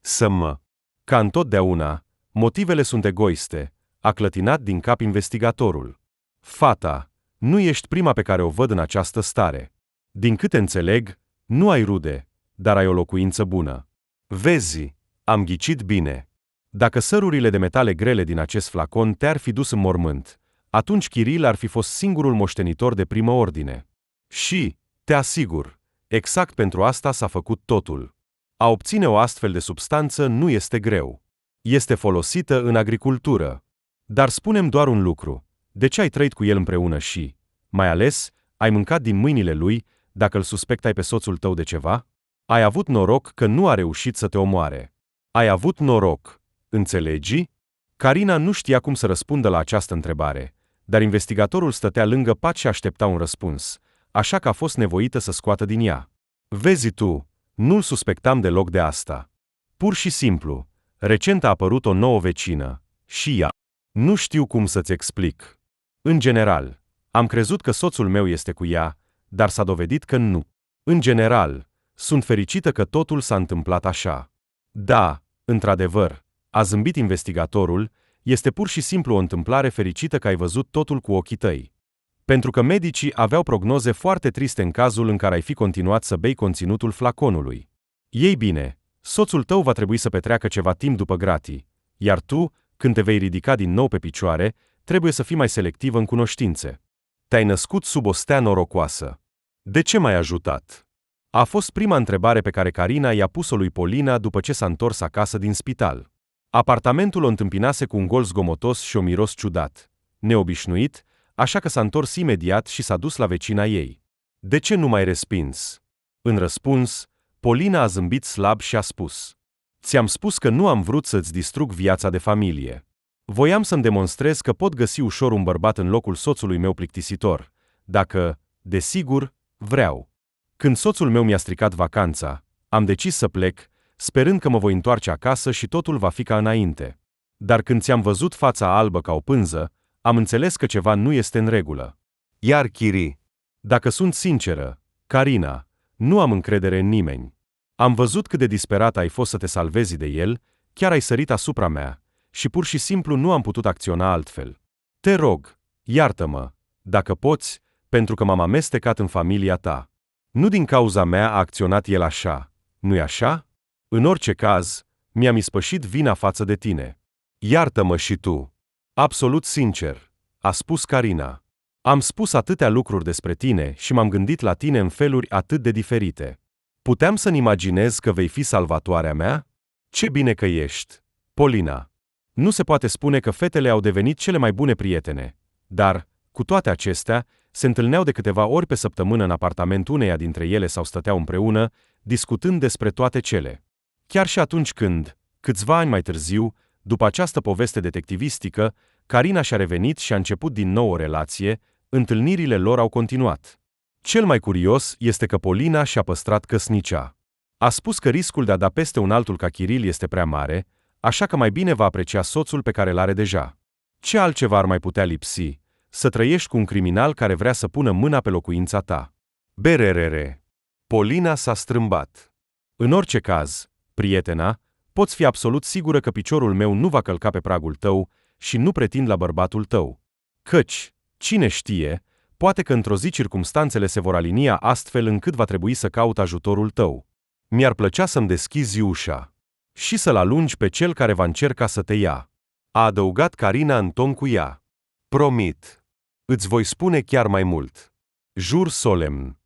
să mă? Ca întotdeauna, motivele sunt egoiste, a clătinat din cap investigatorul. Fata, nu ești prima pe care o văd în această stare. Din câte înțeleg, nu ai rude, dar ai o locuință bună. Vezi, am ghicit bine. Dacă sărurile de metale grele din acest flacon te-ar fi dus în mormânt, atunci Chiril ar fi fost singurul moștenitor de primă ordine. Și, te asigur, exact pentru asta s-a făcut totul. A obține o astfel de substanță nu este greu. Este folosită în agricultură. Dar spune-mi doar un lucru. De ce ai trăit cu el împreună și, mai ales, ai mâncat din mâinile lui dacă îl suspectai pe soțul tău de ceva? Ai avut noroc că nu a reușit să te omoare. Ai avut noroc. Înțelegi? Carina nu știa cum să răspundă la această întrebare, dar investigatorul stătea lângă pat și aștepta un răspuns, așa că a fost nevoită să scoată din ea. Vezi tu, nu-l suspectam deloc de asta. Pur și simplu, recent a apărut o nouă vecină, și ea. Nu știu cum să-ți explic. În general, am crezut că soțul meu este cu ea, dar s-a dovedit că nu. În general, sunt fericită că totul s-a întâmplat așa. Da, într-adevăr, a zâmbit investigatorul, este pur și simplu o întâmplare fericită că ai văzut totul cu ochii tăi. Pentru că medicii aveau prognoze foarte triste în cazul în care ai fi continuat să bei conținutul flaconului. Ei bine, soțul tău va trebui să petreacă ceva timp după gratii, iar tu, când te vei ridica din nou pe picioare, trebuie să fii mai selectivă în cunoștințe. Te-ai născut sub o stea norocoasă. De ce m-ai ajutat? A fost prima întrebare pe care Carina i-a pus-o lui Polina după ce s-a întors acasă din spital. Apartamentul o întâmpinase cu un gol zgomotos și o miros ciudat, neobișnuit, așa că s-a întors imediat și s-a dus la vecina ei. De ce nu m-ai respins? În răspuns, Polina a zâmbit slab și a spus: ți-am spus că nu am vrut să-ți distrug viața de familie. Voiam să-mi demonstrez că pot găsi ușor un bărbat în locul soțului meu plictisitor, dacă, desigur, vreau. Când soțul meu mi-a stricat vacanța, am decis să plec, sperând că mă voi întoarce acasă și totul va fi ca înainte. Dar când ți-am văzut fața albă ca o pânză, am înțeles că ceva nu este în regulă. Iar Chiri, dacă sunt sinceră, Carina, nu am încredere în nimeni. Am văzut cât de disperată ai fost să te salvezi de el, chiar ai sărit asupra mea, și pur și simplu nu am putut acționa altfel. Te rog, iartă-mă, dacă poți, pentru că m-am amestecat în familia ta. Nu din cauza mea a acționat el așa, nu-i așa? În orice caz, mi-am ispășit vina față de tine. Iartă-mă și tu. Absolut sincer, a spus Carina. Am spus atâtea lucruri despre tine și m-am gândit la tine în feluri atât de diferite. Puteam să-mi imaginez că vei fi salvatoarea mea? Ce bine că ești, Polina. Nu se poate spune că fetele au devenit cele mai bune prietene, dar, cu toate acestea, se întâlneau de câteva ori pe săptămână în apartament uneia dintre ele sau stăteau împreună, discutând despre toate cele. Chiar și atunci când, câțiva ani mai târziu, după această poveste detectivistică, Carina și-a revenit și a început din nou o relație, întâlnirile lor au continuat. Cel mai curios este că Polina și-a păstrat căsnicea. A spus că riscul de a da peste un altul ca Chiril este prea mare, așa că mai bine va aprecia soțul pe care l-are deja. Ce altceva ar mai putea lipsi? Să trăiești cu un criminal care vrea să pună mâna pe locuința ta. Bererere. Polina s-a strâmbat. În orice caz, prietena, poți fi absolut sigură că piciorul meu nu va călca pe pragul tău și nu pretind la bărbatul tău. Căci, cine știe, poate că într-o zi circumstanțele se vor alinia astfel încât va trebui să caut ajutorul tău. Mi-ar plăcea să-mi deschizi ușa. Și să-l alungi pe cel care va încerca să te ia. A adăugat Carina în ton cu ea. Promit. Îți voi spune chiar mai mult. Jur solemn.